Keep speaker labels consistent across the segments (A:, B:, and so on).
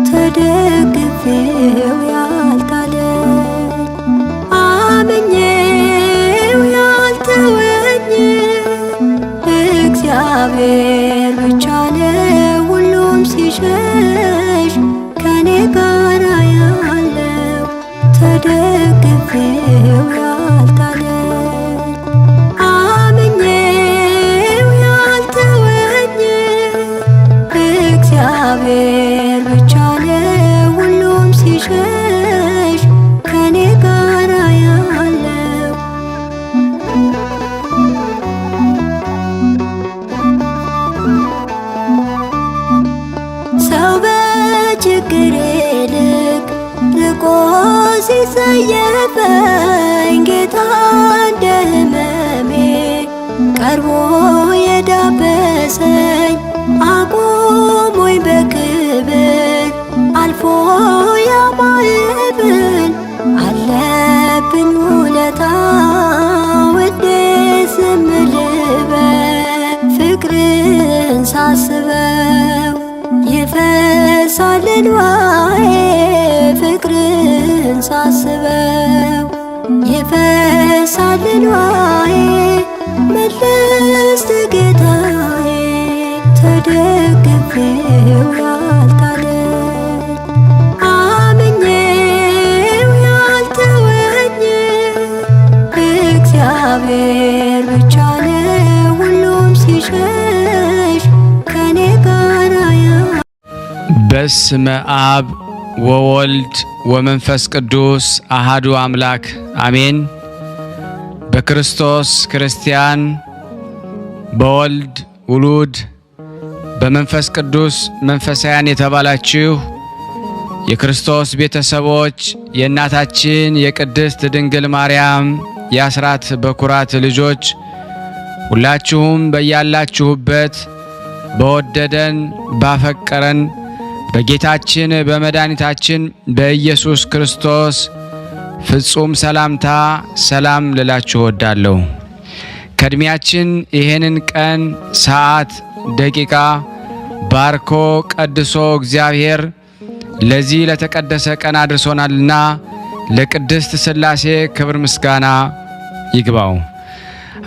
A: ተደግፌው ያልጣለኝ አምኜው ያልተወኝ እግዚአብሔር ብቻ ነው ሁሉም ሲሸሽ ከኔ ጋር ያለው ተደግፌው ያልጣለኝ አምኜው ያልተወኝ እግዚአብሔር ብቻ ነው ሁሉም ሲሸሽ ከኔ ጋር ያለው ሰው በችግሬ ልክ ርቆ ሲጸየፈኝ ጌታ እንደ ሕመሜ ቀርቦ የዳበሰኝ አቁሞኝ በክብር አልፎ ያማይብል አለብኝ ውለታ እንዴት ዝም ልበል ፍቅርን ሳስበው ይፈሳል እንባዬ ፍቅርን ሳስበው ይፈሳል እንባዬ መለስ ጌታዬ ተደግፌው ያልጣለኝ አምኜው ያልተወኝ እግዚአብሔር ብቻ ነው ሁሉም ሲሸሽ ከኔ ጋር
B: በስመ አብ ወወልድ ወመንፈስ ቅዱስ አሃዱ አምላክ አሜን። በክርስቶስ ክርስቲያን፣ በወልድ ውሉድ፣ በመንፈስ ቅዱስ መንፈሳውያን የተባላችሁ የክርስቶስ ቤተሰቦች የእናታችን የቅድስት ድንግል ማርያም የአስራት በኩራት ልጆች ሁላችሁም በያላችሁበት በወደደን ባፈቀረን በጌታችን በመድኃኒታችን በኢየሱስ ክርስቶስ ፍጹም ሰላምታ ሰላም ልላችሁ እወዳለሁ። ከእድሜያችን ይሄንን ቀን ሰዓት ደቂቃ ባርኮ ቀድሶ እግዚአብሔር ለዚህ ለተቀደሰ ቀን አድርሶናልና ለቅድስት ሥላሴ ክብር ምስጋና ይግባው።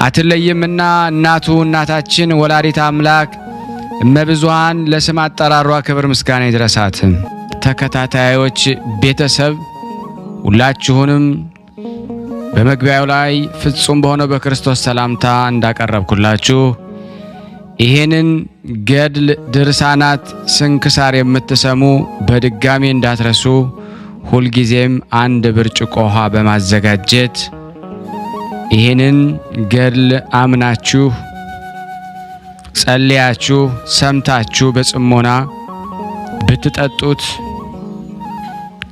B: አትለይምና እናቱ እናታችን ወላዲተ አምላክ እመብዙኃን ለስም አጠራሯ ክብር ምስጋና ይድረሳት። ተከታታዮች ቤተሰብ ሁላችሁንም በመግቢያው ላይ ፍጹም በሆነው በክርስቶስ ሰላምታ እንዳቀረብኩላችሁ ይሄንን ገድል ድርሳናት ስንክሳር የምትሰሙ በድጋሚ እንዳትረሱ ሁልጊዜም አንድ ብርጭቆ ውሃ በማዘጋጀት ይሄንን ገድል አምናችሁ ጸልያችሁ ሰምታችሁ በጽሞና ብትጠጡት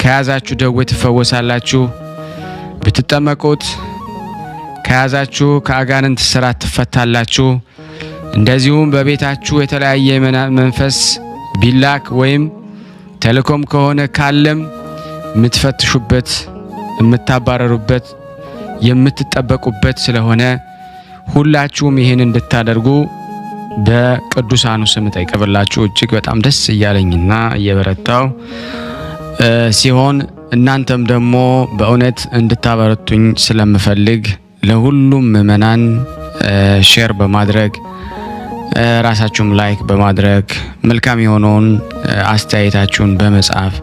B: ከያዛችሁ ደዌ ትፈወሳላችሁ። ብትጠመቁት ከያዛችሁ ከአጋንንት ስራት ትፈታላችሁ። እንደዚሁም በቤታችሁ የተለያየ መንፈስ ቢላክ ወይም ተልኮም ከሆነ ካለም የምትፈትሹበት የምታባረሩበት የምትጠበቁበት ስለሆነ ሁላችሁም ይሄን እንድታደርጉ በቅዱሳኑ ስም ጠይቀብላችሁ እጅግ በጣም ደስ እያለኝና እየበረታው ሲሆን እናንተም ደግሞ በእውነት እንድታበረቱኝ ስለምፈልግ ለሁሉም ምእመናን ሼር በማድረግ ራሳችሁም ላይክ በማድረግ መልካም የሆነውን አስተያየታችሁን በመጻፍ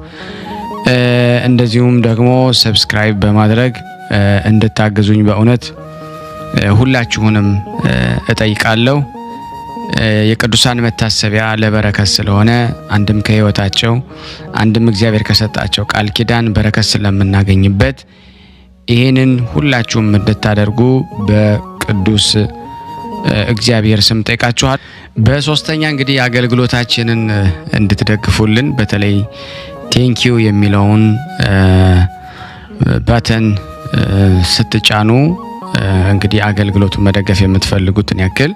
B: እንደዚሁም ደግሞ ሰብስክራይብ በማድረግ እንድታግዙኝ በእውነት ሁላችሁንም እጠይቃለሁ። የቅዱሳን መታሰቢያ ለበረከት ስለሆነ አንድም ከሕይወታቸው አንድም እግዚአብሔር ከሰጣቸው ቃል ኪዳን በረከት ስለምናገኝበት ይሄንን ሁላችሁም እንድታደርጉ በቅዱስ እግዚአብሔር ስም ጠይቃችኋል። በሶስተኛ እንግዲህ አገልግሎታችንን እንድትደግፉልን በተለይ ቴንኪዩ የሚለውን ባተን ስትጫኑ እንግዲህ አገልግሎቱን መደገፍ የምትፈልጉትን ያክል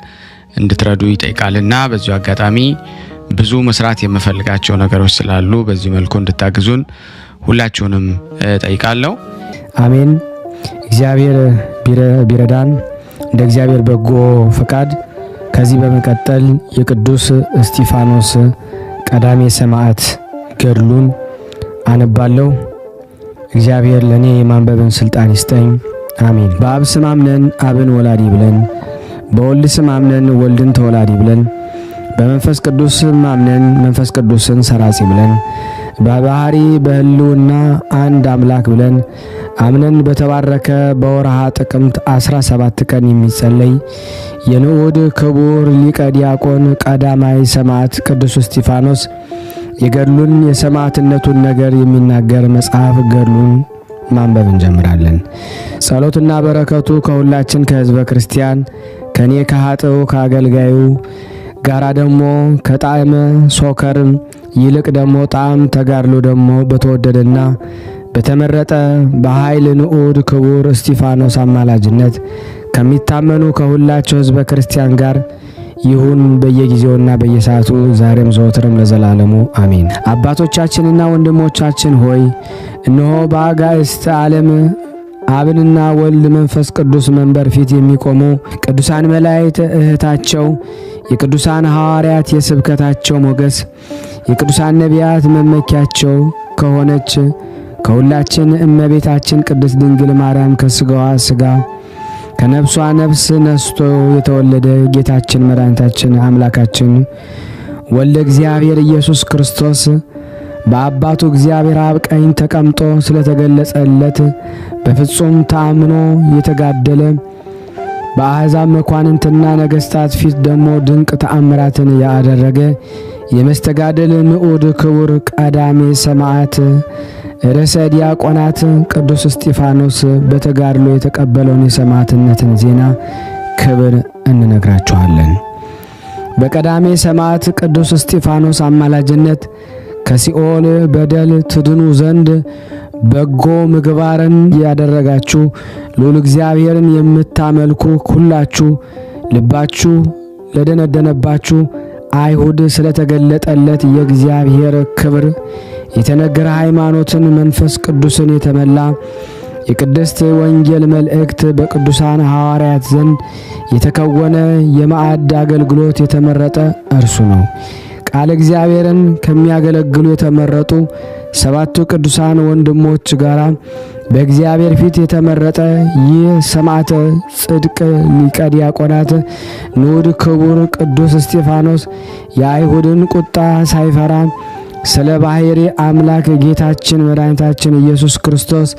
B: እንድትረዱ ይጠይቃልና በዚሁ አጋጣሚ ብዙ መስራት የምፈልጋቸው ነገሮች ስላሉ በዚህ መልኩ እንድታግዙን ሁላችሁንም ጠይቃለሁ።
C: አሜን። እግዚአብሔር ቢረዳን እንደ እግዚአብሔር በጎ ፈቃድ ከዚህ በመቀጠል የቅዱስ እስጢፋኖስ ቀዳሜ ሰማዕት ገድሉን አነባለሁ። እግዚአብሔር ለኔ የማንበብን ስልጣን ይስጠኝ። አሜን። በአብ ስም አምነን አብን ወላዲ ብለን፣ በወልድ ስም አምነን ወልድን ተወላዲ ብለን፣ በመንፈስ ቅዱስ ስም አምነን መንፈስ ቅዱስን ሰራጺ ብለን፣ በባህሪ በህልውና አንድ አምላክ ብለን አምነን በተባረከ በወርሃ ጥቅምት 17 ቀን የሚጸለይ የንዑድ ክቡር ሊቀ ዲያቆን ቀዳማዊ ሰማዕት ቅዱስ እስጢፋኖስ የገድሉን የሰማዕትነቱን ነገር የሚናገር መጽሐፍ ገድሉን ማንበብ እንጀምራለን። ጸሎትና በረከቱ ከሁላችን ከህዝበ ክርስቲያን ከኔ ከኃጥኡ ከአገልጋዩ ጋራ ደግሞ ከጣዕመ ሶከር ይልቅ ደግሞ ጣዕም ተጋድሎ ደግሞ በተወደደና በተመረጠ በኃይል ንዑድ ክቡር እስጢፋኖስ አማላጅነት ከሚታመኑ ከሁላቸው ህዝበ ክርስቲያን ጋር ይሁን በየጊዜውና በየሰዓቱ ዛሬም ዘወትርም ለዘላለሙ አሜን። አባቶቻችንና ወንድሞቻችን ሆይ እነሆ በአጋዕዝተ ዓለም አብንና ወልድ መንፈስ ቅዱስ መንበር ፊት የሚቆሙ ቅዱሳን መላእክት እህታቸው የቅዱሳን ሐዋርያት የስብከታቸው ሞገስ የቅዱሳን ነቢያት መመኪያቸው ከሆነች ከሁላችን እመቤታችን ቅድስት ድንግል ማርያም ከስጋዋ ስጋ ከነፍሷ ነፍስ ነስቶ የተወለደ ጌታችን መድኃኒታችን አምላካችን ወልደ እግዚአብሔር ኢየሱስ ክርስቶስ በአባቱ እግዚአብሔር አብ ቀኝ ተቀምጦ ስለተገለጸለት በፍጹም ተአምኖ የተጋደለ በአሕዛብ መኳንንትና ነገሥታት ፊት ደግሞ ድንቅ ተአምራትን ያደረገ የመስተጋደል ንዑድ ክቡር ቀዳሜ ሰማዕት ርዕሰ ዲያቆናት ቅዱስ እስጢፋኖስ በተጋድሎ የተቀበለውን የሰማዕትነትን ዜና ክብር እንነግራችኋለን። በቀዳሜ ሰማዕት ቅዱስ እስጢፋኖስ አማላጅነት ከሲኦል በደል ትድኑ ዘንድ በጎ ምግባርን ያደረጋችሁ ልዑል እግዚአብሔርን የምታመልኩ ሁላችሁ ልባችሁ ለደነደነባችሁ አይሁድ ስለተገለጠለት የእግዚአብሔር ክብር የተነገረ ሃይማኖትን መንፈስ ቅዱስን የተመላ የቅድስት ወንጌል መልእክት በቅዱሳን ሐዋርያት ዘንድ የተከወነ የማዕድ አገልግሎት የተመረጠ እርሱ ነው። ቃል እግዚአብሔርን ከሚያገለግሉ የተመረጡ ሰባቱ ቅዱሳን ወንድሞች ጋራ በእግዚአብሔር ፊት የተመረጠ ይህ ሰማዕተ ጽድቅ ሊቀ ዲያቆናት ንዑድ ክቡር ቅዱስ እስጢፋኖስ የአይሁድን ቁጣ ሳይፈራ ስለ ባሕሪ አምላክ ጌታችን መድኃኒታችን ኢየሱስ ክርስቶስ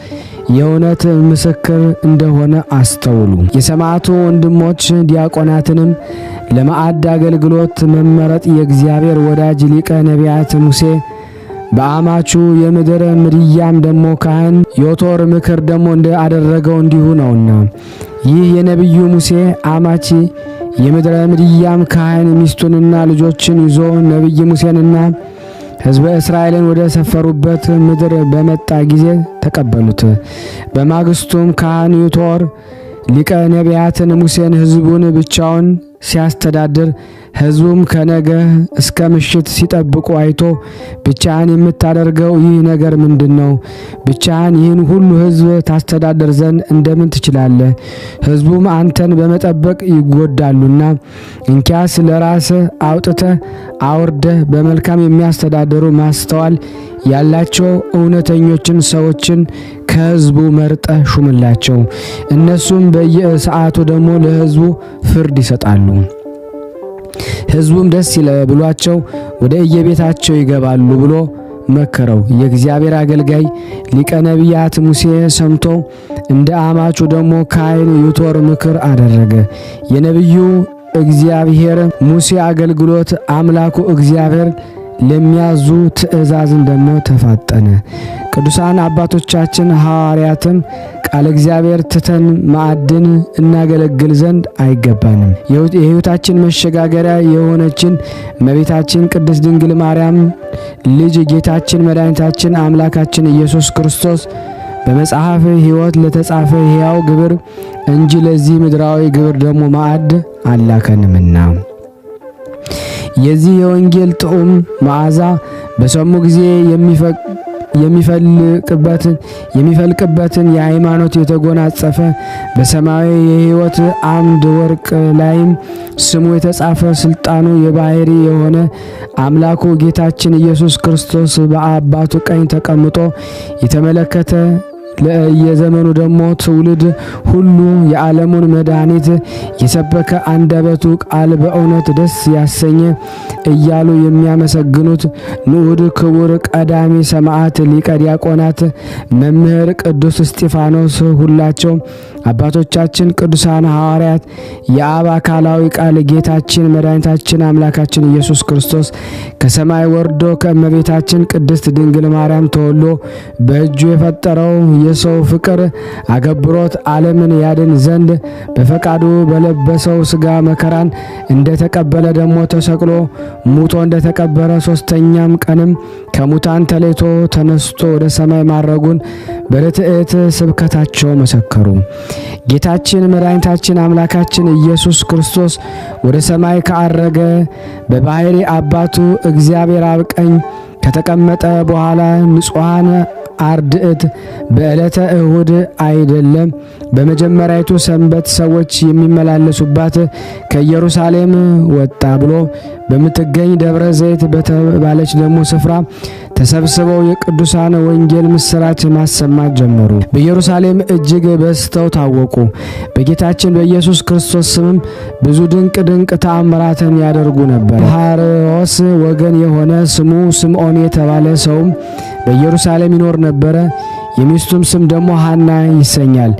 C: የእውነት ምስክር እንደሆነ አስተውሉ። የሰማዕቱ ወንድሞች ዲያቆናትንም ለማዕድ አገልግሎት መመረጥ የእግዚአብሔር ወዳጅ ሊቀ ነቢያት ሙሴ በአማቹ የምድር ምድያም ደሞ ካህን ዮቶር ምክር ደሞ እንዳደረገው እንዲሁ ነውና ይህ የነቢዩ ሙሴ አማቺ የምድር ምድያም ካህን ሚስቱንና ልጆችን ይዞ ነቢይ ሙሴንና ሕዝበ እስራኤልን ወደ ሰፈሩበት ምድር በመጣ ጊዜ ተቀበሉት። በማግስቱም ካህን ዮቶር ሊቀ ነቢያትን ሙሴን ሕዝቡን ብቻውን ሲያስተዳድር ሕዝቡም ከነገ እስከ ምሽት ሲጠብቁ አይቶ ብቻህን የምታደርገው ይህ ነገር ምንድነው? ብቻህን ይህን ሁሉ ሕዝብ ታስተዳድር ዘንድ እንደምን ትችላለህ? ሕዝቡም አንተን በመጠበቅ ይጎዳሉና እንኪያስ ለራስህ አውጥተህ አውርደህ በመልካም የሚያስተዳድሩ ማስተዋል ያላቸው እውነተኞችን ሰዎችን ከሕዝቡ መርጠህ ሹምላቸው። እነሱም በየሰዓቱ ደግሞ ለሕዝቡ ፍርድ ይሰጣሉ። ሕዝቡም ደስ ብሏቸው ወደ የቤታቸው ይገባሉ ብሎ መከረው። የእግዚአብሔር አገልጋይ ሊቀ ነቢያት ሙሴ ሰምቶ እንደ አማቹ ደግሞ ካህን ዮቶር ምክር አደረገ። የነቢዩ እግዚአብሔር ሙሴ አገልግሎት አምላኩ እግዚአብሔር ለሚያዙ ትእዛዝን ደግሞ ተፋጠነ። ቅዱሳን አባቶቻችን ሐዋርያትም ቃል እግዚአብሔር ትተን ማዕድን እናገለግል ዘንድ አይገባንም። የሕይወታችን መሸጋገሪያ የሆነችን እመቤታችን ቅድስት ድንግል ማርያም ልጅ ጌታችን መድኃኒታችን አምላካችን ኢየሱስ ክርስቶስ በመጽሐፍ ሕይወት ለተጻፈ ሕያው ግብር እንጂ ለዚህ ምድራዊ ግብር ደግሞ ማዕድ አላከንምና የዚህ የወንጌል ጥዑም መዓዛ በሰሙ ጊዜ የሚፈልቅበትን የሃይማኖት የተጎናጸፈ በሰማያዊ የሕይወት አምድ ወርቅ ላይም ስሙ የተጻፈ ስልጣኑ የባህሪ የሆነ አምላኩ ጌታችን ኢየሱስ ክርስቶስ በአባቱ ቀኝ ተቀምጦ የተመለከተ ለየዘመኑ ደግሞ ትውልድ ሁሉ የዓለሙን መድኃኒት የሰበከ አንደበቱ ቃል በእውነት ደስ ያሰኘ እያሉ የሚያመሰግኑት ንዑድ ክቡር ቀዳሚ ሰማዕት ሊቀ ዲያቆናት መምህር ቅዱስ እስጢፋኖስ ሁላቸው አባቶቻችን ቅዱሳን ሐዋርያት የአብ አካላዊ ቃል ጌታችን መድኃኒታችን አምላካችን ኢየሱስ ክርስቶስ ከሰማይ ወርዶ ከእመቤታችን ቅድስት ድንግል ማርያም ተወልዶ በእጁ የፈጠረው የሰው ፍቅር አገብሮት ዓለምን ያድን ዘንድ በፈቃዱ በለበሰው ሥጋ መከራን እንደተቀበለ ደግሞ ተሰቅሎ ሙቶ እንደተቀበረ ሦስተኛም ቀንም ከሙታን ተለይቶ ተነስቶ ወደ ሰማይ ማረጉን በርትዕት ስብከታቸው መሰከሩ። ጌታችን መድኃኒታችን አምላካችን ኢየሱስ ክርስቶስ ወደ ሰማይ ከአረገ በባሕሪ አባቱ እግዚአብሔር አብ ቀኝ ከተቀመጠ በኋላ ንጹሐን አርድእት በዕለተ እሁድ አይደለም በመጀመሪያይቱ ሰንበት ሰዎች የሚመላለሱባት ከኢየሩሳሌም ወጣ ብሎ በምትገኝ ደብረ ዘይት በተባለች ደግሞ ስፍራ ተሰብስበው የቅዱሳን ወንጌል ምስራች ማሰማት ጀመሩ። በኢየሩሳሌም እጅግ በዝተው ታወቁ። በጌታችን በኢየሱስ ክርስቶስ ስምም ብዙ ድንቅ ተአምራትን ያደርጉ ነበር። ሐርዮስ ወገን የሆነ ስሙ ስምዖን የተባለ ሰውም በኢየሩሳሌም ይኖር ነበረ። የሚስቱም ስም ደግሞ ሐና ይሰኛል።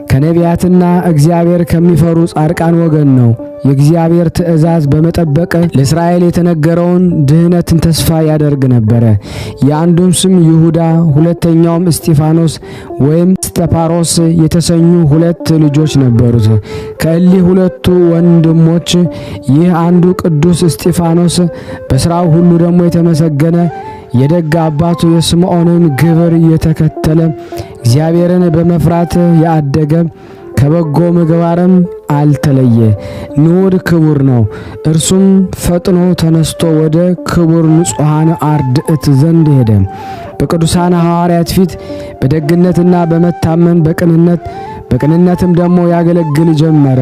C: ከነቢያትና እግዚአብሔር ከሚፈሩ ጻድቃን ወገን ነው። የእግዚአብሔር ትእዛዝ በመጠበቅ ለእስራኤል የተነገረውን ድህነትን ተስፋ ያደርግ ነበረ። የአንዱም ስም ይሁዳ ሁለተኛውም እስጢፋኖስ ወይም ስቴፋኖስ የተሰኙ ሁለት ልጆች ነበሩት። ከእሊህ ሁለቱ ወንድሞች ይህ አንዱ ቅዱስ እስጢፋኖስ በሥራው ሁሉ ደግሞ የተመሰገነ የደግ አባቱ የስምዖንን ግብር የተከተለ እግዚአብሔርን በመፍራት ያደገ ከበጎ ምግባርም አልተለየ ንዑድ ክቡር ነው። እርሱም ፈጥኖ ተነስቶ ወደ ክቡር ንጹሐን አርድእት ዘንድ ሄደ። በቅዱሳን ሐዋርያት ፊት በደግነትና በመታመን በቅንነትም ደግሞ ያገለግል ጀመረ።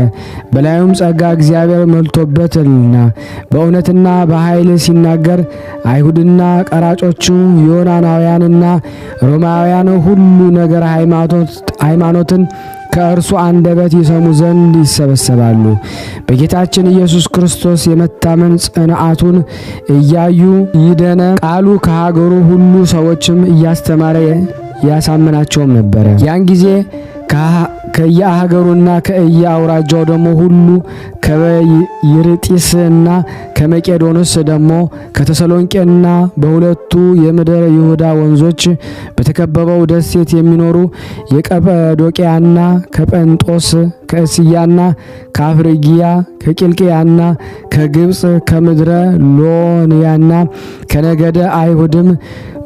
C: በላዩም ጸጋ እግዚአብሔር መልቶበትና በእውነትና በኃይል ሲናገር አይሁድና ቀራጮቹ ዮናናውያንና ሮማውያን ሁሉ ነገር ሃይማኖትን ከእርሱ አንደበት ይሰሙ ዘንድ ይሰበሰባሉ። በጌታችን ኢየሱስ ክርስቶስ የመታመን ጽንዓቱን እያዩ ይደነ ቃሉ ከሀገሩ ሁሉ ሰዎችም እያስተማረ ያሳምናቸውም ነበረ። ያን ጊዜ ከየሀገሩና ከየአውራጃው ደግሞ ሁሉ ከይርጢስና ከመቄዶንስ ደግሞ ከተሰሎንቄና በሁለቱ የምድር ይሁዳ ወንዞች በተከበበው ደሴት የሚኖሩ የቀጰዶቅያና ከጰንጦስ ከእስያና ከአፍሪጊያ ከቂልቅያና ከግብጽ ከምድረ ሎንያና ከነገደ አይሁድም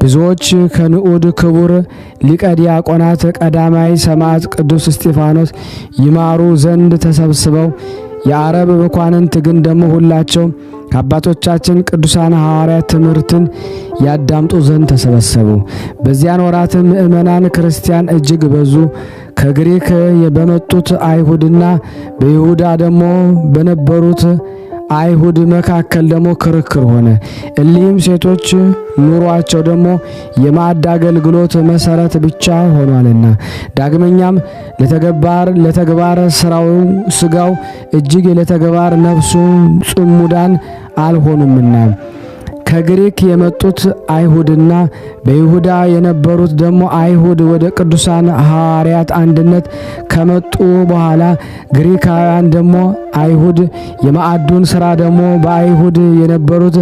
C: ብዙዎች ከንዑድ ክቡር ሊቀ ዲያቆናት ቀዳማይ ሰማዕት ቅዱስ እስጢፋኖስ ይማሩ ዘንድ ተሰብስበው የአረብ መኳንንት ግን ደግሞ ሁላቸው ከአባቶቻችን ቅዱሳን ሐዋርያት ትምህርትን ያዳምጡ ዘንድ ተሰበሰቡ። በዚያን ወራት ምእመናን ክርስቲያን እጅግ በዙ። ከግሪክ በመጡት አይሁድና በይሁዳ ደግሞ በነበሩት አይሁድ መካከል ደግሞ ክርክር ሆነ። እሊህም ሴቶች ኑሯቸው ደግሞ የማዕድ አገልግሎት መሰረት ብቻ ሆኗልና ዳግመኛም ለተግባር ስጋው እጅግ ለተግባር ነፍሱ ጽሙዳን አልሆኑምና ከግሪክ የመጡት አይሁድና በይሁዳ የነበሩት ደግሞ አይሁድ ወደ ቅዱሳን ሐዋርያት አንድነት ከመጡ በኋላ ግሪካውያን ደግሞ አይሁድ የማዕዱን ሥራ ደግሞ በአይሁድ የነበሩት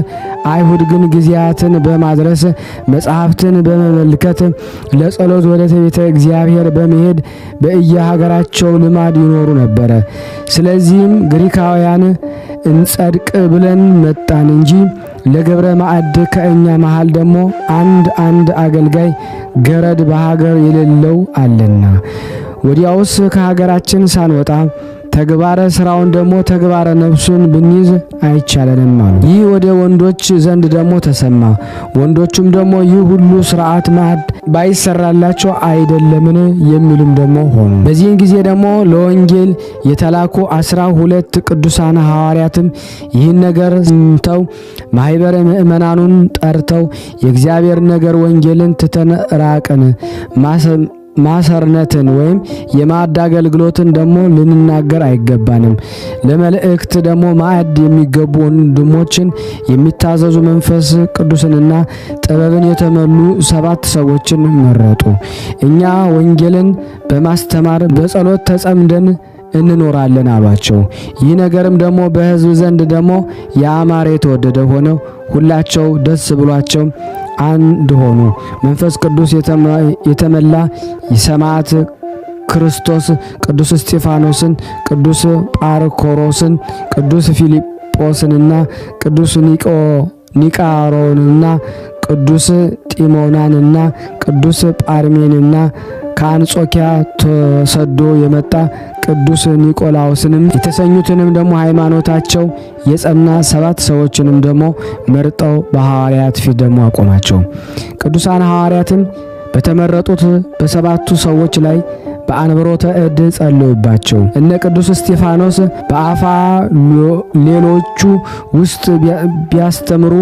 C: አይሁድ ግን ጊዜያትን በማድረስ መጻሕፍትን በመመልከት ለጸሎት ወደ ቤተ እግዚአብሔር በመሄድ በየሀገራቸው ልማድ ይኖሩ ነበረ። ስለዚህም ግሪካውያን እንጸድቅ ብለን መጣን እንጂ ለገብረ ማዕድ ከእኛ መሃል ደግሞ አንድ አገልጋይ ገረድ በሀገር የሌለው አለና ወዲያውስ ከሀገራችን ሳንወጣ ተግባረ ስራውን ደግሞ ተግባረ ነፍሱን ብንይዝ አይቻለንም አሉ። ይህ ወደ ወንዶች ዘንድ ደግሞ ተሰማ። ወንዶቹም ደግሞ ይህ ሁሉ ሥርዓት ማዕድ ባይሰራላቸው አይደለምን የሚሉም ደግሞ ሆኑ። በዚህን ጊዜ ደግሞ ለወንጌል የተላኩ 12 ቅዱሳን ሐዋርያትም ይህን ነገር ሰምተው ማህበረ ምእመናኑን ጠርተው የእግዚአብሔር ነገር ወንጌልን ትተን ራቅን፣ ማሰርነትን ወይም የማዕድ አገልግሎትን ደግሞ ልንናገር አይገባንም። ለመልእክት ደግሞ ማዕድ የሚገቡ ወንድሞችን የሚታዘዙ መንፈስ ቅዱስንና ጥበብን የተመሉ 7 ሰዎችን መረጡ። እኛ ወንጌልን በማስተማር በጸሎት ተጸምደን እንኖራለን አሏቸው። ይህ ነገርም ደግሞ በሕዝብ ዘንድ ደግሞ ያማረ የተወደደ ሆነው ሁላቸው ደስ ብሏቸው አንድ ሆኑ። መንፈስ ቅዱስ የተመላ የሰማዕት ክርስቶስ ቅዱስ እስጢፋኖስን፣ ቅዱስ ጳርኮሮስን፣ ቅዱስ ፊልጶስንና ቅዱስ ኒቃሮንና ቅዱስ ጢሞናንና ቅዱስ ጳርሜንና ከአንጾኪያ ተሰዶ የመጣ ቅዱስ ኒቆላውስንም የተሰኙትንም ደግሞ ሃይማኖታቸው የጸና 7 ሰዎችንም ደግሞ መርጠው በሐዋርያት ፊት ደግሞ አቆማቸው። ቅዱሳን ሐዋርያትም በተመረጡት በ7ቱ ሰዎች ላይ በአንብሮተ እድ ጸለዩባቸው። እነ ቅዱስ እስጢፋኖስ በአፋ ሌሎቹ ውስጥ ቢያስተምሩ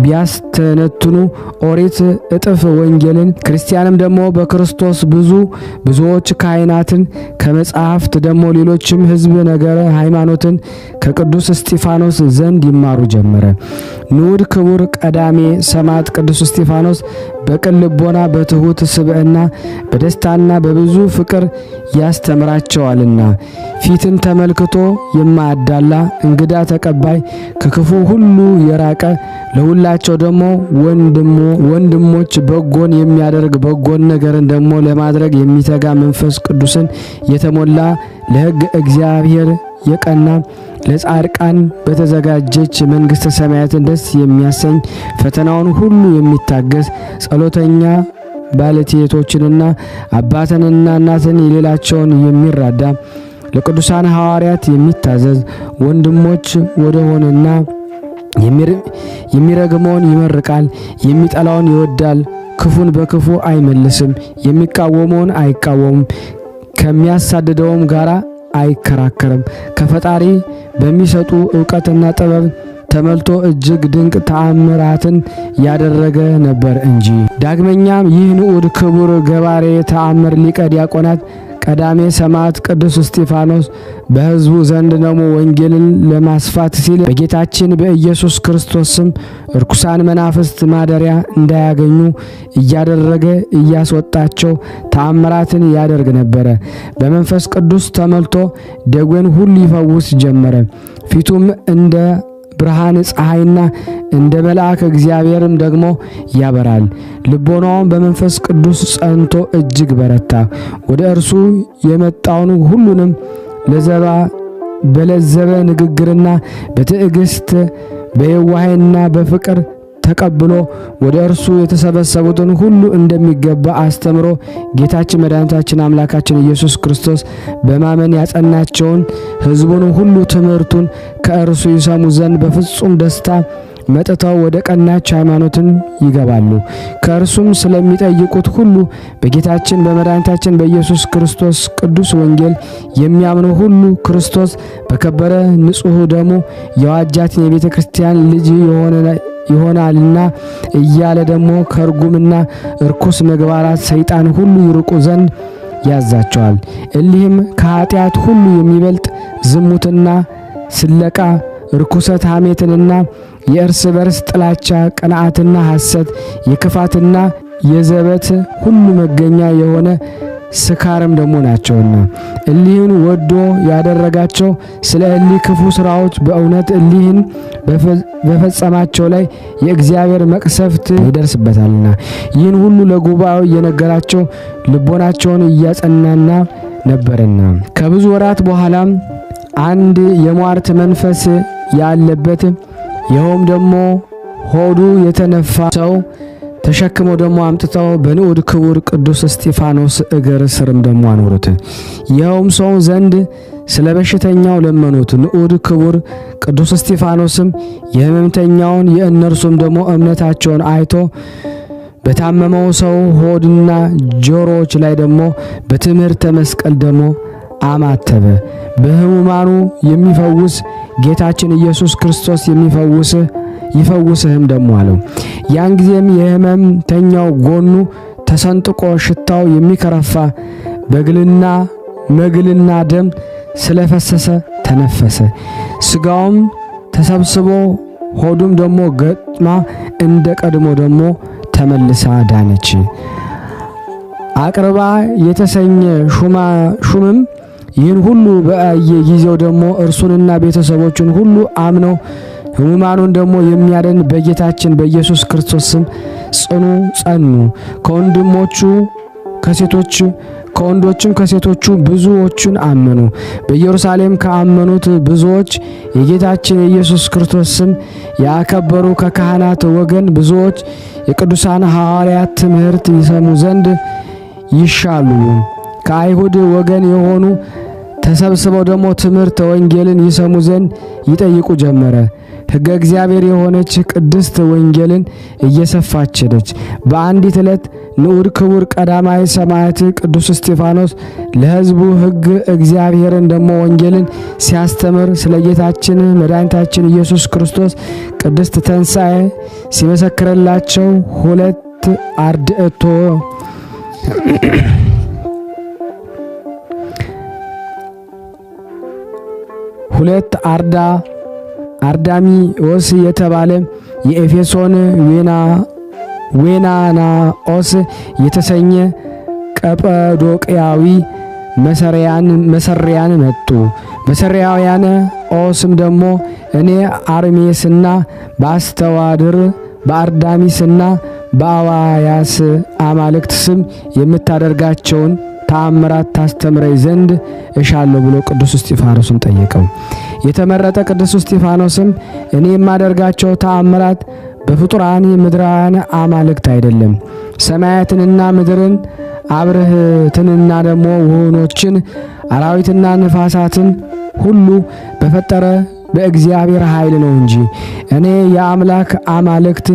C: ቢያስተነትኑ ኦሪት እጥፍ ወንጌልን፣ ክርስቲያንም ደግሞ በክርስቶስ ብዙዎች ካህናትን ከመጻሕፍት ደግሞ ሌሎችም ሕዝብ ነገረ ሃይማኖትን ከቅዱስ እስጢፋኖስ ዘንድ ይማሩ ጀመረ። ንዑድ ክቡር ቀዳሜ ሰማዕት ቅዱስ እስጢፋኖስ በቅን ልቦና በትሑት ስብዕና በደስታና በብዙ ፍቅር ያስተምራቸዋልና ፊትን ተመልክቶ የማያዳላ እንግዳ ተቀባይ ከክፉ ሁሉ የራቀ ለሁላቸው ደግሞ ወንድሞች በጎን የሚያደርግ በጎን ነገርን ደግሞ ለማድረግ የሚተጋ መንፈስ ቅዱስን የተሞላ ለሕግ እግዚአብሔር የቀና ለጻድቃን በተዘጋጀች መንግሥተ ሰማያትን ደስ የሚያሰኝ ፈተናውን ሁሉ የሚታገስ ጸሎተኛ ባለቴቶችንና አባትንና እናትን የሌላቸውን የሚራዳ ለቅዱሳን ሐዋርያት የሚታዘዝ ወንድሞች ወደሆነና የሚረግመውን ይመርቃል፣ የሚጠላውን ይወዳል፣ ክፉን በክፉ አይመልስም፣ የሚቃወመውን አይቃወምም፣ ከሚያሳድደውም ጋራ አይከራከርም። ከፈጣሪ በሚሰጡ ዕውቀትና ጥበብ ተመልቶ እጅግ ድንቅ ተአምራትን ያደረገ ነበር እንጂ። ዳግመኛም ይህ ንዑድ ክቡር ገባሬ ተአምር ሊቀ ዲያቆናት ቀዳሜ ሰማዕት ቅዱስ እስጢፋኖስ በሕዝቡ ዘንድ ደግሞ ወንጌልን ለማስፋት ሲል በጌታችን በኢየሱስ ክርስቶስ ስም ርኩሳን መናፍስት ማደሪያ እንዳያገኙ እያደረገ እያስወጣቸው ተአምራትን ያደርግ ነበረ። በመንፈስ ቅዱስ ተመልቶ ደዌን ሁሉ ይፈውስ ጀመረ። ፊቱም እንደ ብርሃን ፀሐይና እንደ መልአክ እግዚአብሔርም ደግሞ ያበራል። ልቦናውም በመንፈስ ቅዱስ ጸንቶ እጅግ በረታ። ወደ እርሱ የመጣውን ሁሉንም በለዘበ ንግግርና በትዕግስት በየዋህና በፍቅር ተቀብሎ ወደ እርሱ የተሰበሰቡትን ሁሉ እንደሚገባ አስተምሮ ጌታችን መድኃኒታችን አምላካችን ኢየሱስ ክርስቶስ በማመን ያጸናቸውን ሕዝቡን ሁሉ ትምህርቱን ከእርሱ ይሰሙ ዘንድ በፍጹም ደስታ መጥተው ወደ ቀናች ሃይማኖትን ይገባሉ። ከእርሱም ስለሚጠይቁት ሁሉ በጌታችን በመድኃኒታችን በኢየሱስ ክርስቶስ ቅዱስ ወንጌል የሚያምኑ ሁሉ ክርስቶስ በከበረ ንጹሕ ደሙ የዋጃትን የቤተ ክርስቲያን ልጅ ይሆናልና እያለ ደግሞ ከርጉምና እርኩስ ምግባራት ሰይጣን ሁሉ ይርቁ ዘንድ ያዛቸዋል። እሊህም ከኃጢአት ሁሉ የሚበልጥ ዝሙትና ስለቃ፣ ርኩሰት፣ ሐሜትንና የእርስ በርስ ጥላቻ፣ ቅንዓትና ሐሰት፣ የክፋትና የዘበት ሁሉ መገኛ የሆነ ስካርም ደግሞ ናቸውና እሊህን ወዶ ያደረጋቸው ስለ እሊህ ክፉ ስራዎች በእውነት እሊህን በፈጸማቸው ላይ የእግዚአብሔር መቅሰፍት ይደርስበታልና ይህን ሁሉ ለጉባኤው እየነገራቸው ልቦናቸውን እያጸናና ነበርና ከብዙ ወራት በኋላም አንድ የሟርት መንፈስ ያለበት ይኸውም ደግሞ ሆዱ የተነፋ ሰው ተሸክመው ደግሞ አምጥተው በንዑድ ክቡር ቅዱስ እስጢፋኖስ እግር ስርም ደግሞ አኖሩት። ይኸውም ሰው ዘንድ ስለ በሽተኛው ለመኑት። ንዑድ ክቡር ቅዱስ እስጢፋኖስም የሕመምተኛውን የእነርሱም ደግሞ እምነታቸውን አይቶ በታመመው ሰው ሆድና ጆሮዎች ላይ ደግሞ በትምህርተ መስቀል ደግሞ አማተበ። በሕሙማኑ የሚፈውስ ጌታችን ኢየሱስ ክርስቶስ ይፈውስህም ደግሞ አለው። ያን ጊዜም የሕመምተኛው ጎኑ ተሰንጥቆ ሽታው የሚከረፋ መግልና ደም ስለፈሰሰ ተነፈሰ። ስጋውም ተሰብስቦ ሆዱም ደግሞ ገጥማ እንደ ቀድሞ ደግሞ ተመልሳ ዳነች። አቅርባ የተሰኘ ሹምም ይህን ሁሉ በአየ ጊዜው ደግሞ እርሱንና ቤተሰቦቹን ሁሉ አምነው ሕሙማኑን ደግሞ የሚያድን በጌታችን በኢየሱስ ክርስቶስ ስም ጸኑ። ከወንዶችም ከሴቶቹ ብዙዎቹን አመኑ። በኢየሩሳሌም ከአመኑት ብዙዎች የጌታችን የኢየሱስ ክርስቶስ ስም ያከበሩ ከካህናት ወገን ብዙዎች የቅዱሳን ሐዋርያት ትምህርት ይሰሙ ዘንድ ይሻሉ። ከአይሁድ ወገን የሆኑ ተሰብስበው ደግሞ ትምህርተ ወንጌልን ይሰሙ ዘንድ ይጠይቁ ጀመረ። ሕገ እግዚአብሔር የሆነች ቅድስት ወንጌልን እየሰፋች ሄደች። በአንዲት ዕለት ንዑድ ክቡር ቀዳማዊ ሰማዕት ቅዱስ እስጢፋኖስ ለሕዝቡ ሕግ እግዚአብሔርን ደግሞ ወንጌልን ሲያስተምር ስለ ጌታችን መድኃኒታችን ኢየሱስ ክርስቶስ ቅድስት ትንሣኤ ሲመሰክርላቸው ሁለት አርዳሚዎስ የተባለ የኤፌሶን ዌናናኦስ የተሰኘ ቀጰዶቅያዊ መሰሪያን መጡ። መሰሪያውያን ኦስም ደግሞ እኔ አርሜስና በአስተዋድር በአርዳሚስና በአዋያስ አማልክት ስም የምታደርጋቸውን ተአምራት ታስተምረኝ ዘንድ እሻለሁ ብሎ ቅዱስ እስጢፋኖስን ጠየቀው። የተመረጠ ቅዱስ እስጢፋኖስም እኔ የማደርጋቸው ተአምራት በፍጡራን ምድራውያን አማልክት አይደለም፣ ሰማያትንና ምድርን አብርህትንና ደግሞ ውሆኖችን አራዊትና ንፋሳትን ሁሉ በፈጠረ በእግዚአብሔር ኃይል ነው እንጂ እኔ የአምላክ አማልክት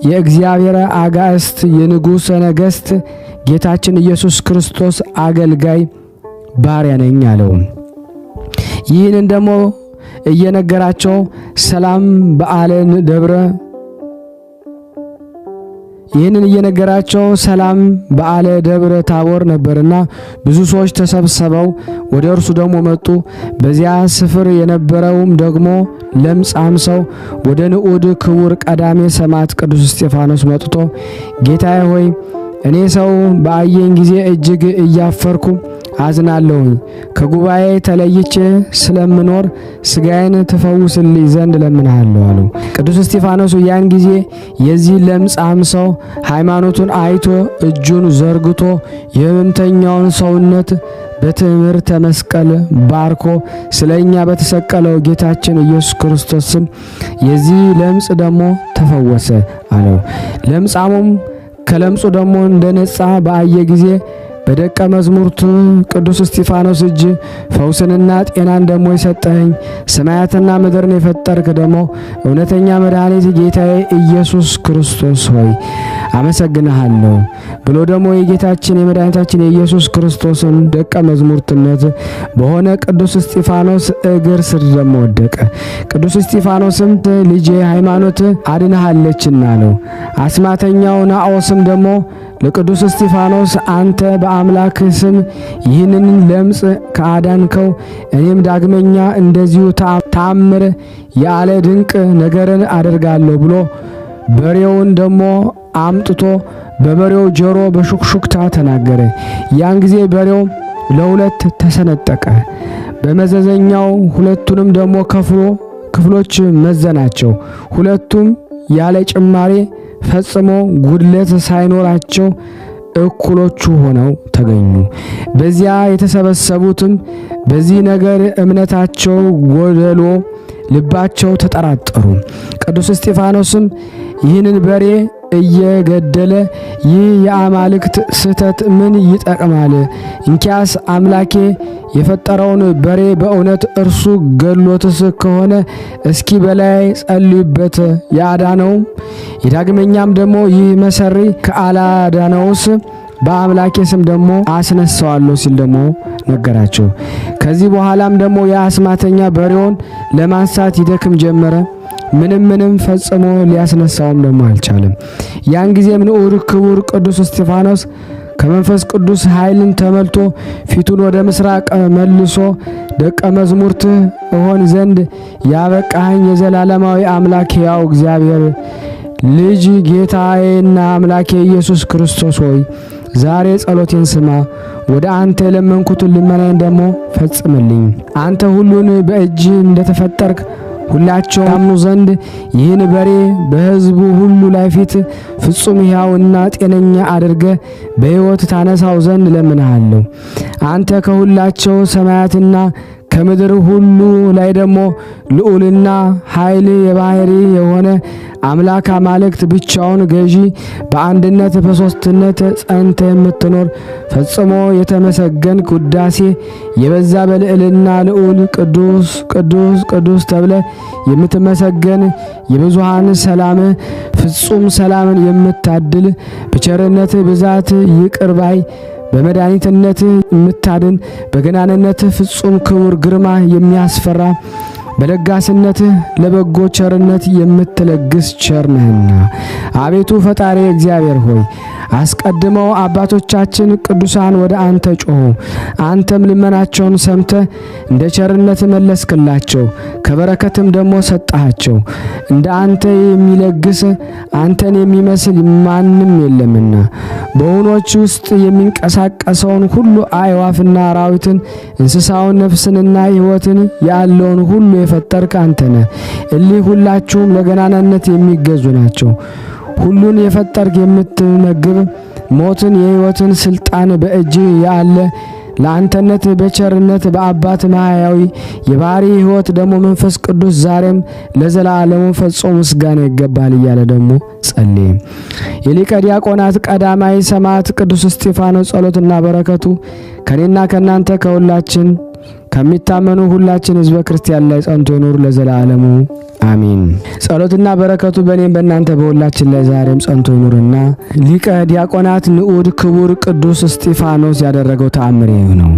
C: የእግዚአብሔር አጋዕስት የንጉሠ ነገሥት ጌታችን ኢየሱስ ክርስቶስ አገልጋይ ባሪያ ነኝ አለው። ይህንን ደግሞ እየነገራቸው ሰላም በዓለ ደብረ ታቦር ነበርና ብዙ ሰዎች ተሰብስበው ወደ እርሱ ደግሞ መጡ። በዚያ ስፍር የነበረውም ደግሞ ለምጻም ሰው ወደ ንዑድ ክቡር ቀዳሜ ሰማዕት ቅዱስ እስጢፋኖስ መጥቶ ጌታዬ ሆይ እኔ ሰው በአየኝ ጊዜ እጅግ እያፈርኩ አዝናለሁኝ። ከጉባኤ ተለይቼ ስለምኖር ስጋዬን ትፈውስልኝ ዘንድ ለምንሃለሁ አለው። ቅዱስ እስጢፋኖስ ያን ጊዜ የዚህ ለምጻም ሰው ሃይማኖቱን አይቶ እጁን ዘርግቶ የሕመምተኛውን ሰውነት በትምህርተ መስቀል ባርኮ ስለኛ በተሰቀለው ጌታችን ኢየሱስ ክርስቶስ ስም የዚህ ለምጽ ደግሞ ተፈወሰ አለው። ለምጻሙም ከለምጹ ደግሞ እንደነጻ በአየ ጊዜ በደቀ መዝሙርቱ ቅዱስ እስጢፋኖስ እጅ ፈውስንና ጤናን ደግሞ የሰጠኸኝ ሰማያትና ምድርን የፈጠርክ ደግሞ እውነተኛ መድኃኒት ጌታዬ ኢየሱስ ክርስቶስ ሆይ አመሰግንሃለሁ ብሎ ደግሞ የጌታችን የመድኃኒታችን የኢየሱስ ክርስቶስን ደቀ መዝሙርትነት በሆነ ቅዱስ እስጢፋኖስ እግር ስር ደግሞ ወደቀ። ቅዱስ እስጢፋኖስም ልጄ ሃይማኖት አድንሃለችና አለው። አስማተኛው ናኦስም ደግሞ ለቅዱስ እስጢፋኖስ አንተ በአምላክ ስም ይህንን ለምጽ ከአዳንከው እኔም ዳግመኛ እንደዚሁ ተአምር ያለ ድንቅ ነገርን አደርጋለሁ ብሎ በሬውን ደግሞ አምጥቶ በበሬው ጆሮ በሹክሹክታ ተናገረ። ያን ጊዜ በሬው ለሁለት ተሰነጠቀ። በመዘዘኛው ሁለቱንም ደግሞ ክፍሎች መዘናቸው። ሁለቱም ያለ ጭማሬ ፈጽሞ ጉድለት ሳይኖራቸው እኩሎቹ ሆነው ተገኙ። በዚያ የተሰበሰቡትም በዚህ ነገር እምነታቸው ጎደሎ፣ ልባቸው ተጠራጠሩ። ቅዱስ እስጢፋኖስም ይህንን በሬ እየገደለ ይህ የአማልክት ስህተት ምን ይጠቅማል? እንኪያስ አምላኬ የፈጠረውን በሬ በእውነት እርሱ ገሎትስ ከሆነ እስኪ በላይ ጸልዩበት ያዳነውም። የዳግመኛም ደግሞ ይህ መሰሪ ከአላዳነውስ በአምላኬ ስም ደግሞ አስነሳዋለሁ ሲል ደግሞ ነገራቸው። ከዚህ በኋላም ደግሞ የአስማተኛ በሬውን ለማንሳት ይደክም ጀመረ። ምንም ፈጽሞ ሊያስነሳውም ደግሞ አልቻለም። ያን ጊዜም ንዑድ ክቡር ቅዱስ እስጢፋኖስ ከመንፈስ ቅዱስ ኃይልን ተመልቶ ፊቱን ወደ ምስራቅ መልሶ ደቀ መዝሙርትህ እሆን ዘንድ ያበቃኸኝ የዘላለማዊ አምላክ ሕያው እግዚአብሔር ልጅ ጌታዬና አምላኬ ኢየሱስ ክርስቶስ ሆይ ዛሬ ጸሎቴን ስማ፣ ወደ አንተ የለመንኩትን ልመናዬን ደግሞ ፈጽምልኝ። አንተ ሁሉን በእጅ እንደተፈጠርክ ሁላቸው ያምኑ ዘንድ ይህን በሬ በሕዝቡ ሁሉ ላይ ፊት ፍጹም ሕያውና ጤነኛ አድርገ በሕይወት ታነሳው ዘንድ ለምንሃለሁ። አንተ ከሁላቸው ሰማያትና ከምድር ሁሉ ላይ ደግሞ ልዑልና ኃይል የባህሪ የሆነ አምላክ አማልክት ብቻውን ገዢ በአንድነት በሶስትነት ጸንተ የምትኖር ፈጽሞ የተመሰገን ውዳሴ የበዛ በልዕልና ልዑል ቅዱስ ቅዱስ ቅዱስ ተብለ የምትመሰገን የብዙሃን ሰላም ፍጹም ሰላምን የምታድል በቸርነት ብዛት ይቅር ባይ በመድኃኒትነት የምታድን በገናንነት ፍጹም ክቡር ግርማ የሚያስፈራ በለጋስነትህ ለበጎ ቸርነት የምትለግስ ቸር ነህና አቤቱ ፈጣሪ እግዚአብሔር ሆይ አስቀድመው አባቶቻችን ቅዱሳን ወደ አንተ ጮኹ። አንተም ልመናቸውን ሰምተ እንደ ቸርነት መለስክላቸው፣ ከበረከትም ደግሞ ሰጣቸው። እንደ አንተ የሚለግስ አንተን የሚመስል ማንም የለምና በውኖች ውስጥ የሚንቀሳቀሰውን ሁሉ አዕዋፍና አራዊትን እንስሳውን ነፍስንና ሕይወትን ያለውን ሁሉ የፈጠርክ አንተ ነህ። እሊህ ሁላችሁም ለገናናነት የሚገዙ ናቸው። ሁሉን የፈጠርክ የምትመግብ ሞትን የሕይወትን ስልጣን በእጅ ያለ ለአንተነት በቸርነት በአባት ማህያዊ የባህሪ ሕይወት ደግሞ መንፈስ ቅዱስ ዛሬም ለዘላለሙ ፈጽሞ ምስጋና ይገባል እያለ ደግሞ ጸልይ። የሊቀ ዲያቆናት ቀዳማዊ ሰማዕት ቅዱስ እስጢፋኖስ ጸሎትና በረከቱ ከኔና ከናንተ ከሁላችን ከሚታመኑ ሁላችን ሕዝበ ክርስቲያን ላይ ጸንቶ ይኑር ለዘላለሙ አሜን። ጸሎትና በረከቱ በእኔም በእናንተ በሁላችን ላይ ዛሬም ጸንቶ ይኑርና ሊቀ ዲያቆናት ንዑድ ክቡር ቅዱስ እስጢፋኖስ ያደረገው ተአምር ነው።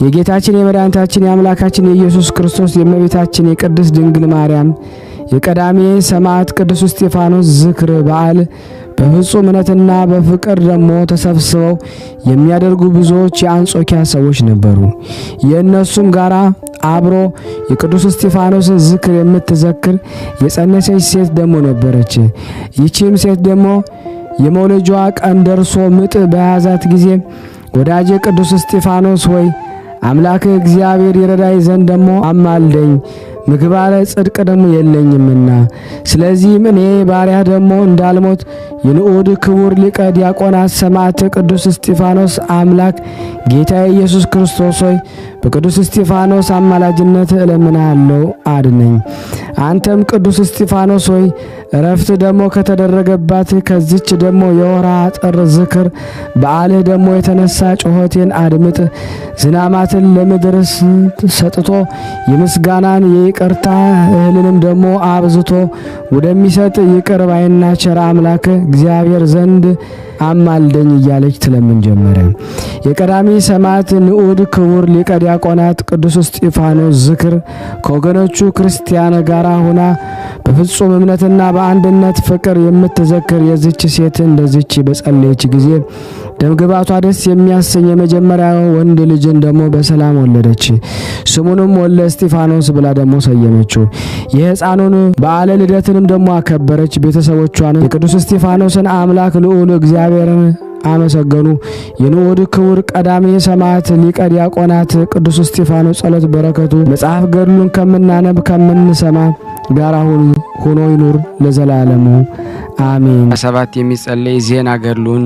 C: የጌታችን የመድኃኒታችን የአምላካችን የኢየሱስ ክርስቶስ የእመቤታችን የቅድስት ድንግል ማርያም የቀዳሜ ሰማዕት ቅዱስ እስጢፋኖስ ዝክር በዓል በፍጹም እምነትና በፍቅር ደግሞ ተሰብስበው የሚያደርጉ ብዙዎች የአንጾኪያ ሰዎች ነበሩ። የእነሱም ጋራ አብሮ የቅዱስ እስጢፋኖስ ዝክር የምትዘክር የጸነሰች ሴት ደግሞ ነበረች። ይህችም ሴት ደግሞ የመውለጃዋ ቀን ደርሶ ምጥ በያዛት ጊዜ ወዳጄ ቅዱስ እስጢፋኖስ ሆይ አምላክ እግዚአብሔር ይረዳይ ዘንድ ደግሞ አማልደኝ፣ ምግባረ ጽድቅ ደግሞ የለኝምና ስለዚህም እኔ ባሪያ ደግሞ እንዳልሞት የንዑድ ክቡር ሊቀ ዲያቆናት ሰማዕት ቅዱስ እስጢፋኖስ አምላክ ጌታ ኢየሱስ ክርስቶስ ሆይ በቅዱስ እስጢፋኖስ አማላጅነት እለምናለሁ፣ አድነኝ። አንተም ቅዱስ እስጢፋኖስ ሆይ እረፍት ደግሞ ከተደረገባት ከዚች ደግሞ የወርኃ ጥር ዝክር በዓልህ ደግሞ የተነሳ ጩኸቴን አድምጥ። ዝናማትን ለምድር ሰጥቶ የምስጋናን የይቅርታ እህልንም ደግሞ አብዝቶ ወደሚሰጥ ይቅር ባይና ቸር አምላክ እግዚአብሔር ዘንድ አማልደኝ እያለች ትለምን ጀመረ። የቀዳሚ ሰማዕት ንዑድ ክቡር ሊቀ ዲያቆናት ቅዱስ እስጢፋኖስ ዝክር ከወገኖቹ ክርስቲያን ጋር ሆና በፍጹም እምነትና በአንድነት ፍቅር የምትዘክር የዚች ሴት እንደዚች በጸለየች ጊዜ ደምግባቷ ደስ የሚያሰኝ የመጀመሪያ ወንድ ልጅን ደግሞ በሰላም ወለደች። ስሙንም ወልደ እስጢፋኖስ ብላ ደግሞ ሰየመችው። የሕፃኑን በዓለ ልደትንም ደግሞ አከበረች። ቤተሰቦቿን የቅዱስ እስጢፋኖስን አምላክ ልዑል እግዚአብሔርን አመሰገኑ። የንዑድ ክቡር ቀዳሚ ሰማዕት ሊቀ ዲያቆናት ቅዱስ እስጢፋኖስ ጸሎት በረከቱ መጽሐፍ ገድሉን ከምናነብ ከምንሰማ ጋር ሆኖ ይኑር ለዘላለሙ አሜን። ሰባት የሚጸለይ ዜና ገድሉን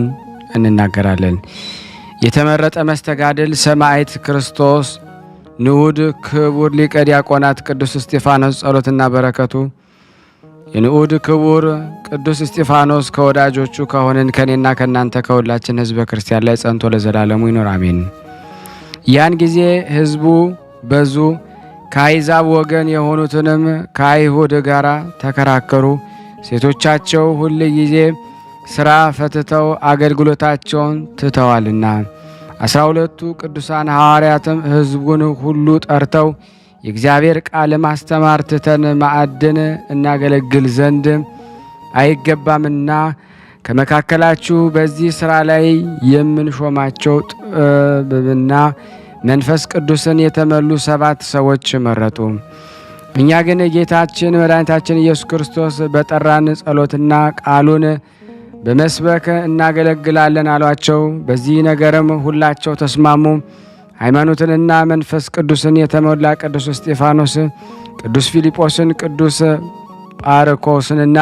C: እንናገራለን። የተመረጠ መስተጋድል ሰማዕት ክርስቶስ ንዑድ ክቡር ሊቀ ዲያቆናት ቅዱስ እስጢፋኖስ ጸሎትና በረከቱ
B: የንዑድ ክቡር ቅዱስ እስጢፋኖስ ከወዳጆቹ ከሆንን ከኔና ከናንተ ከሁላችን ሕዝበ ክርስቲያን ላይ ጸንቶ ለዘላለሙ ይኖር አሜን። ያን ጊዜ ሕዝቡ በዙ። ከአሕዛብ ወገን የሆኑትንም ከአይሁድ ጋር ተከራከሩ። ሴቶቻቸው ሁል ጊዜ ሥራ ፈትተው አገልግሎታቸውን ትተዋልና። 12ቱ ቅዱሳን ሐዋርያትም ሕዝቡን ሁሉ ጠርተው የእግዚአብሔር ቃል ማስተማር ትተን ማዕድን እናገለግል ዘንድ አይገባምና ከመካከላችሁ በዚህ ሥራ ላይ የምንሾማቸው ጥበብና መንፈስ ቅዱስን የተመሉ 7 ሰዎች መረጡ። እኛ ግን ጌታችን መድኃኒታችን ኢየሱስ ክርስቶስ በጠራን ጸሎትና ቃሉን በመስበክ እናገለግላለን አሏቸው። በዚህ ነገርም ሁላቸው ተስማሙ። ሃይማኖትንና መንፈስ ቅዱስን የተሞላ ቅዱስ እስጢፋኖስ፣ ቅዱስ ፊልጶስን፣ ቅዱስ ጳርኮስንና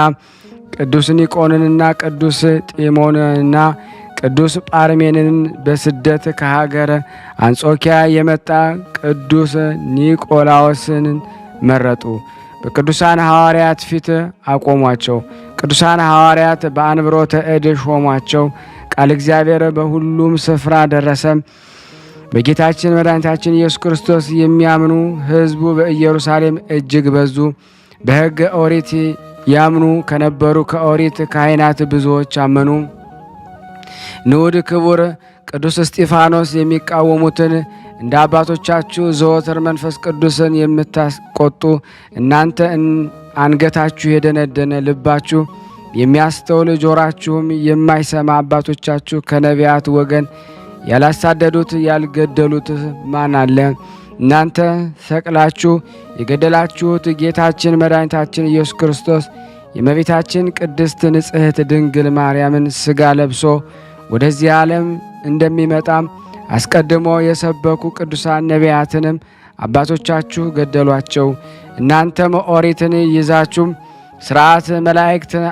B: ቅዱስ ኒቆንንና ቅዱስ ጢሞንና ቅዱስ ጳርሜንን በስደት ከሀገር አንጾኪያ የመጣ ቅዱስ ኒቆላዎስን መረጡ። በቅዱሳን ሐዋርያት ፊት አቆሟቸው። ቅዱሳን ሐዋርያት በአንብሮተ እድ ሾሟቸው። ቃል እግዚአብሔር በሁሉም ስፍራ ደረሰ። በጌታችን መድኃኒታችን ኢየሱስ ክርስቶስ የሚያምኑ ሕዝቡ በኢየሩሳሌም እጅግ በዙ። በሕገ ኦሪት ያምኑ ከነበሩ ከኦሪት ካህናት ብዙዎች አመኑ። ንዑድ ክቡር ቅዱስ እስጢፋኖስ የሚቃወሙትን እንደ አባቶቻችሁ ዘወትር መንፈስ ቅዱስን የምታስቆጡ እናንተ አንገታችሁ የደነደነ ልባችሁ የሚያስተውል ጆራችሁም የማይሰማ አባቶቻችሁ ከነቢያት ወገን ያላሳደዱት ያልገደሉት ማን አለ? እናንተ ሰቅላችሁ የገደላችሁት ጌታችን መድኃኒታችን ኢየሱስ ክርስቶስ የእመቤታችን ቅድስት ንጽሕት ድንግል ማርያምን ሥጋ ለብሶ ወደዚህ ዓለም እንደሚመጣም አስቀድሞ የሰበኩ ቅዱሳን ነቢያትንም አባቶቻችሁ ገደሏቸው። እናንተም ኦሪትን ይዛችሁም ሥርዓት መላእክትን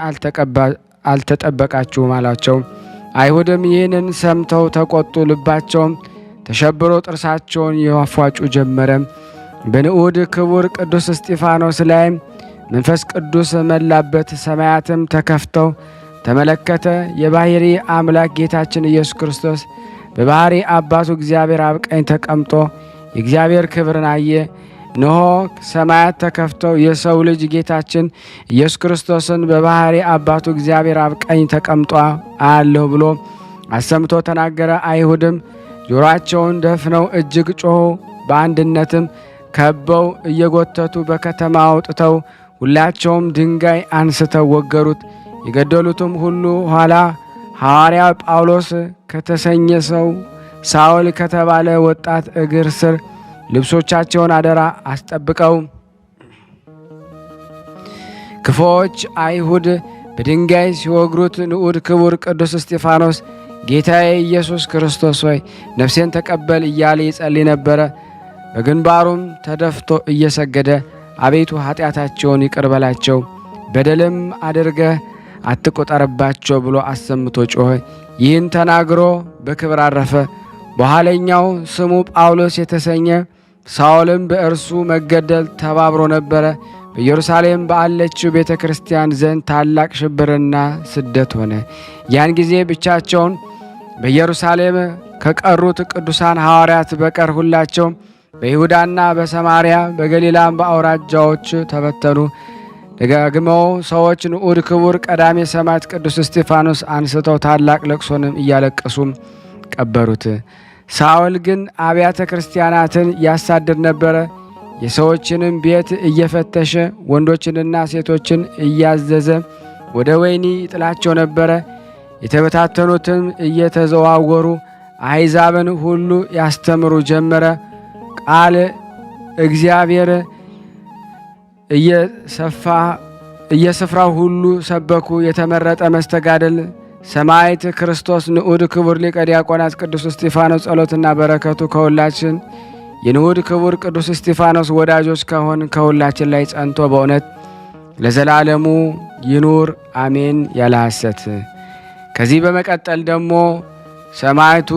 B: አልተጠበቃችሁም አላቸው። አይሁድም ይህንን ሰምተው ተቆጡ። ልባቸውም ተሸብሮ ጥርሳቸውን ያፏጩ ጀመረ። በንዑድ ክቡር ቅዱስ እስጢፋኖስ ላይም መንፈስ ቅዱስ መላበት። ሰማያትም ተከፍተው ተመለከተ። የባሕሪ አምላክ ጌታችን ኢየሱስ ክርስቶስ በባሕሪ አባቱ እግዚአብሔር አብ ቀኝ ተቀምጦ የእግዚአብሔር ክብርን አየ። እነሆ ሰማያት ተከፍተው የሰው ልጅ ጌታችን ኢየሱስ ክርስቶስን በባሕሪ አባቱ እግዚአብሔር አብ ቀኝ ተቀምጦ አያለሁ ብሎ አሰምቶ ተናገረ። አይሁድም ጆሮአቸውን ደፍነው እጅግ ጮኹ። በአንድነትም ከበው እየጎተቱ በከተማ አውጥተው ሁላቸውም ድንጋይ አንስተው ወገሩት። የገደሉትም ሁሉ ኋላ ሐዋርያ ጳውሎስ ከተሰኘ ሰው ሳውል ከተባለ ወጣት እግር ስር ልብሶቻቸውን አደራ አስጠብቀው ክፉዎች አይሁድ በድንጋይ ሲወግሩት ንዑድ ክቡር ቅዱስ እስጢፋኖስ ጌታዬ ኢየሱስ ክርስቶስ ሆይ ነፍሴን ተቀበል እያለ ይጸልይ ነበረ። በግንባሩም ተደፍቶ እየሰገደ አቤቱ ኃጢአታቸውን ይቅር በላቸው፣ በደልም አድርገህ አትቆጠርባቸው ብሎ አሰምቶ ጮኸ። ይህን ተናግሮ በክብር አረፈ። በኋለኛው ስሙ ጳውሎስ የተሰኘ ሳውልም በእርሱ መገደል ተባብሮ ነበረ። በኢየሩሳሌም ባለችው ቤተ ክርስቲያን ዘንድ ታላቅ ሽብርና ስደት ሆነ። ያን ጊዜ ብቻቸውን በኢየሩሳሌም ከቀሩት ቅዱሳን ሐዋርያት በቀር ሁላቸው በይሁዳና በሰማርያ በገሊላም በአውራጃዎች ተበተኑ። ደጋግመው ሰዎች ንዑድ ክቡር ቀዳሜ ሰማዕት ቅዱስ እስጢፋኖስ አንስተው ታላቅ ለቅሶንም እያለቀሱም ቀበሩት። ሳውል ግን አብያተ ክርስቲያናትን ያሳድድ ነበረ። የሰዎችንም ቤት እየፈተሸ ወንዶችንና ሴቶችን እያዘዘ ወደ ወህኒ ይጥላቸው ነበረ። የተበታተኑትም እየተዘዋወሩ አሕዛብን ሁሉ ያስተምሩ ጀመረ። ቃል እግዚአብሔር እየስፍራው ሁሉ ሰበኩ። የተመረጠ መስተጋደል ሰማዕት ክርስቶስ ንዑድ ክቡር ሊቀ ዲያቆናት ቅዱስ እስጢፋኖስ ጸሎትና በረከቱ ከሁላችን የንዑድ ክቡር ቅዱስ እስጢፋኖስ ወዳጆች ከሆን ከሁላችን ላይ ጸንቶ በእውነት ለዘላለሙ ይኑር አሜን ያለ ሐሰት። ከዚህ በመቀጠል ደግሞ ሰማዕቱ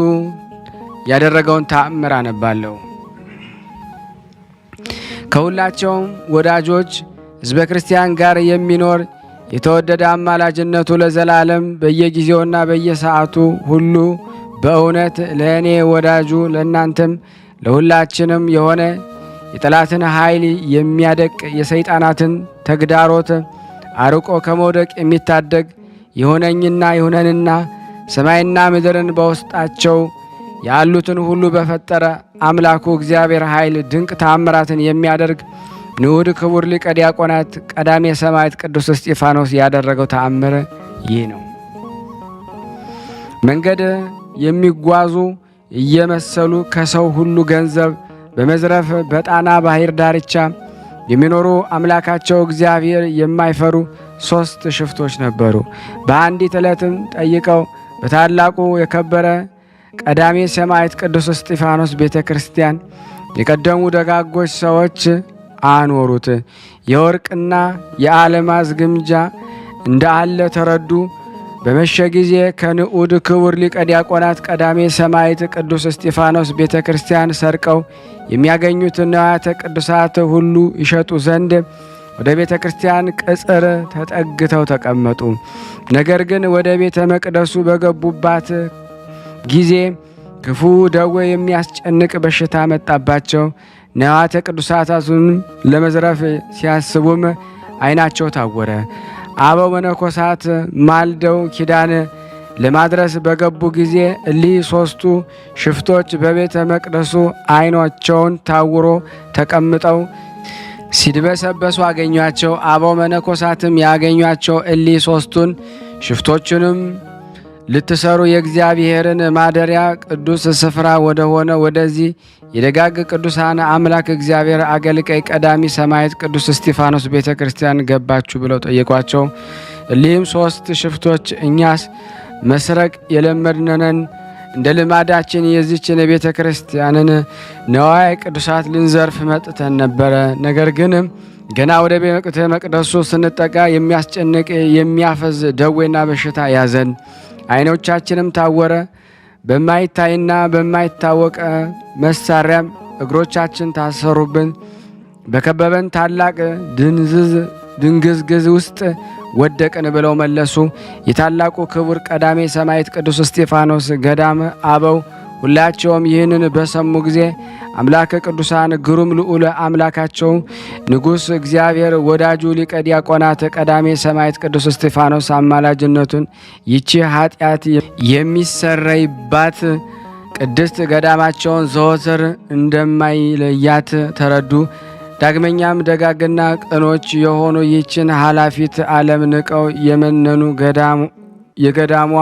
B: ያደረገውን ተአምር አነባለሁ። ከሁላቸውም ወዳጆች ሕዝበ ክርስቲያን ጋር የሚኖር የተወደደ አማላጅነቱ ለዘላለም በየጊዜውና በየሰዓቱ ሁሉ በእውነት ለእኔ ወዳጁ ለእናንተም ለሁላችንም የሆነ የጠላትን ኃይል የሚያደቅ የሰይጣናትን ተግዳሮት አርቆ ከመውደቅ የሚታደግ ይሁነንና ሰማይና ምድርን በውስጣቸው ያሉትን ሁሉ በፈጠረ አምላኩ እግዚአብሔር ኃይል ድንቅ ተአምራትን የሚያደርግ ንዑድ ክቡር ሊቀ ዲያቆናት ቀዳሜ ሰማዕት ቅዱስ እስጢፋኖስ ያደረገው ተአምር ይህ ነው። መንገድ የሚጓዙ እየመሰሉ ከሰው ሁሉ ገንዘብ በመዝረፍ በጣና ባህር ዳርቻ የሚኖሩ አምላካቸው እግዚአብሔር የማይፈሩ 3 ሽፍቶች ነበሩ። በአንዲት ዕለትም ጠይቀው በታላቁ የከበረ ቀዳሜ ሰማዕት ቅዱስ እስጢፋኖስ ቤተ ክርስቲያን የቀደሙ ደጋጎች ሰዎች አኖሩት። የወርቅና የአልማዝ ግምጃ እንዳለ ተረዱ። በመሸ ጊዜ ከንዑድ ክቡር ሊቀ ዲያቆናት ቀዳሜ ሰማዕት ቅዱስ እስጢፋኖስ ቤተ ክርስቲያን ሰርቀው የሚያገኙት ንዋያተ ቅዱሳት ሁሉ ይሸጡ ዘንድ ወደ ቤተ ክርስቲያን ቅጽር ተጠግተው ተቀመጡ። ነገር ግን ወደ ቤተ መቅደሱ በገቡባት ጊዜ ክፉ ደዌ የሚያስጨንቅ በሽታ መጣባቸው። ንዋያተ ቅዱሳቱን ለመዝረፍ ሲያስቡም ዓይናቸው ታወረ። አበው መነኮሳት ማልደው ኪዳን ለማድረስ በገቡ ጊዜ እሊህ 3ቱ ሽፍቶች በቤተ መቅደሱ ዓይናቸውን ታውሮ ተቀምጠው ሲድበሰበሱ አገኟቸው። አበው መነኮሳትም ያገኟቸው እሊህ 3ቱን ሽፍቶቹንም ልትሰሩ የእግዚአብሔርን ማደሪያ ቅዱስ ስፍራ ወደ ሆነ ወደዚህ የደጋግ ቅዱሳን አምላክ እግዚአብሔር አገልጋይ ቀዳሚ ሰማዕት ቅዱስ እስጢፋኖስ ቤተ ክርስቲያን ገባችሁ ብለው ጠየቋቸው። እሊህም 3 ሽፍቶች እኛስ መስረቅ የለመድነን እንደ ልማዳችን የዚችን ቤተ ክርስቲያንን ነዋየ ቅዱሳት ልንዘርፍ መጥተን ነበረ። ነገር ግን ገና ወደ ቤተ መቅደሱ ስንጠጋ የሚያስጨንቅ የሚያፈዝ ደዌና በሽታ ያዘን። ዓይኖቻችንም ታወረ። በማይታይና በማይታወቅ መሳሪያም እግሮቻችን ታሰሩብን። በከበበን ታላቅ ድንግዝግዝ ውስጥ ወደቅን ብለው መለሱ። የታላቁ ክቡር ቀዳሜ ሰማዕት ቅዱስ እስጢፋኖስ ገዳም አበው ሁላቸውም ይህንን በሰሙ ጊዜ አምላከ ቅዱሳን ግሩም ልዑል አምላካቸው ንጉሥ እግዚአብሔር ወዳጁ ሊቀ ዲያቆናት ቀዳሜ ሰማዕት ቅዱስ እስጢፋኖስ አማላጅነቱን ይቺ ኃጢአት የሚሰረይባት ቅድስት ገዳማቸውን ዘወትር እንደማይለያት ተረዱ። ዳግመኛም ደጋግና ቅኖች የሆኑ ይችን ኃላፊት ዓለም ንቀው የመነኑ የገዳሟ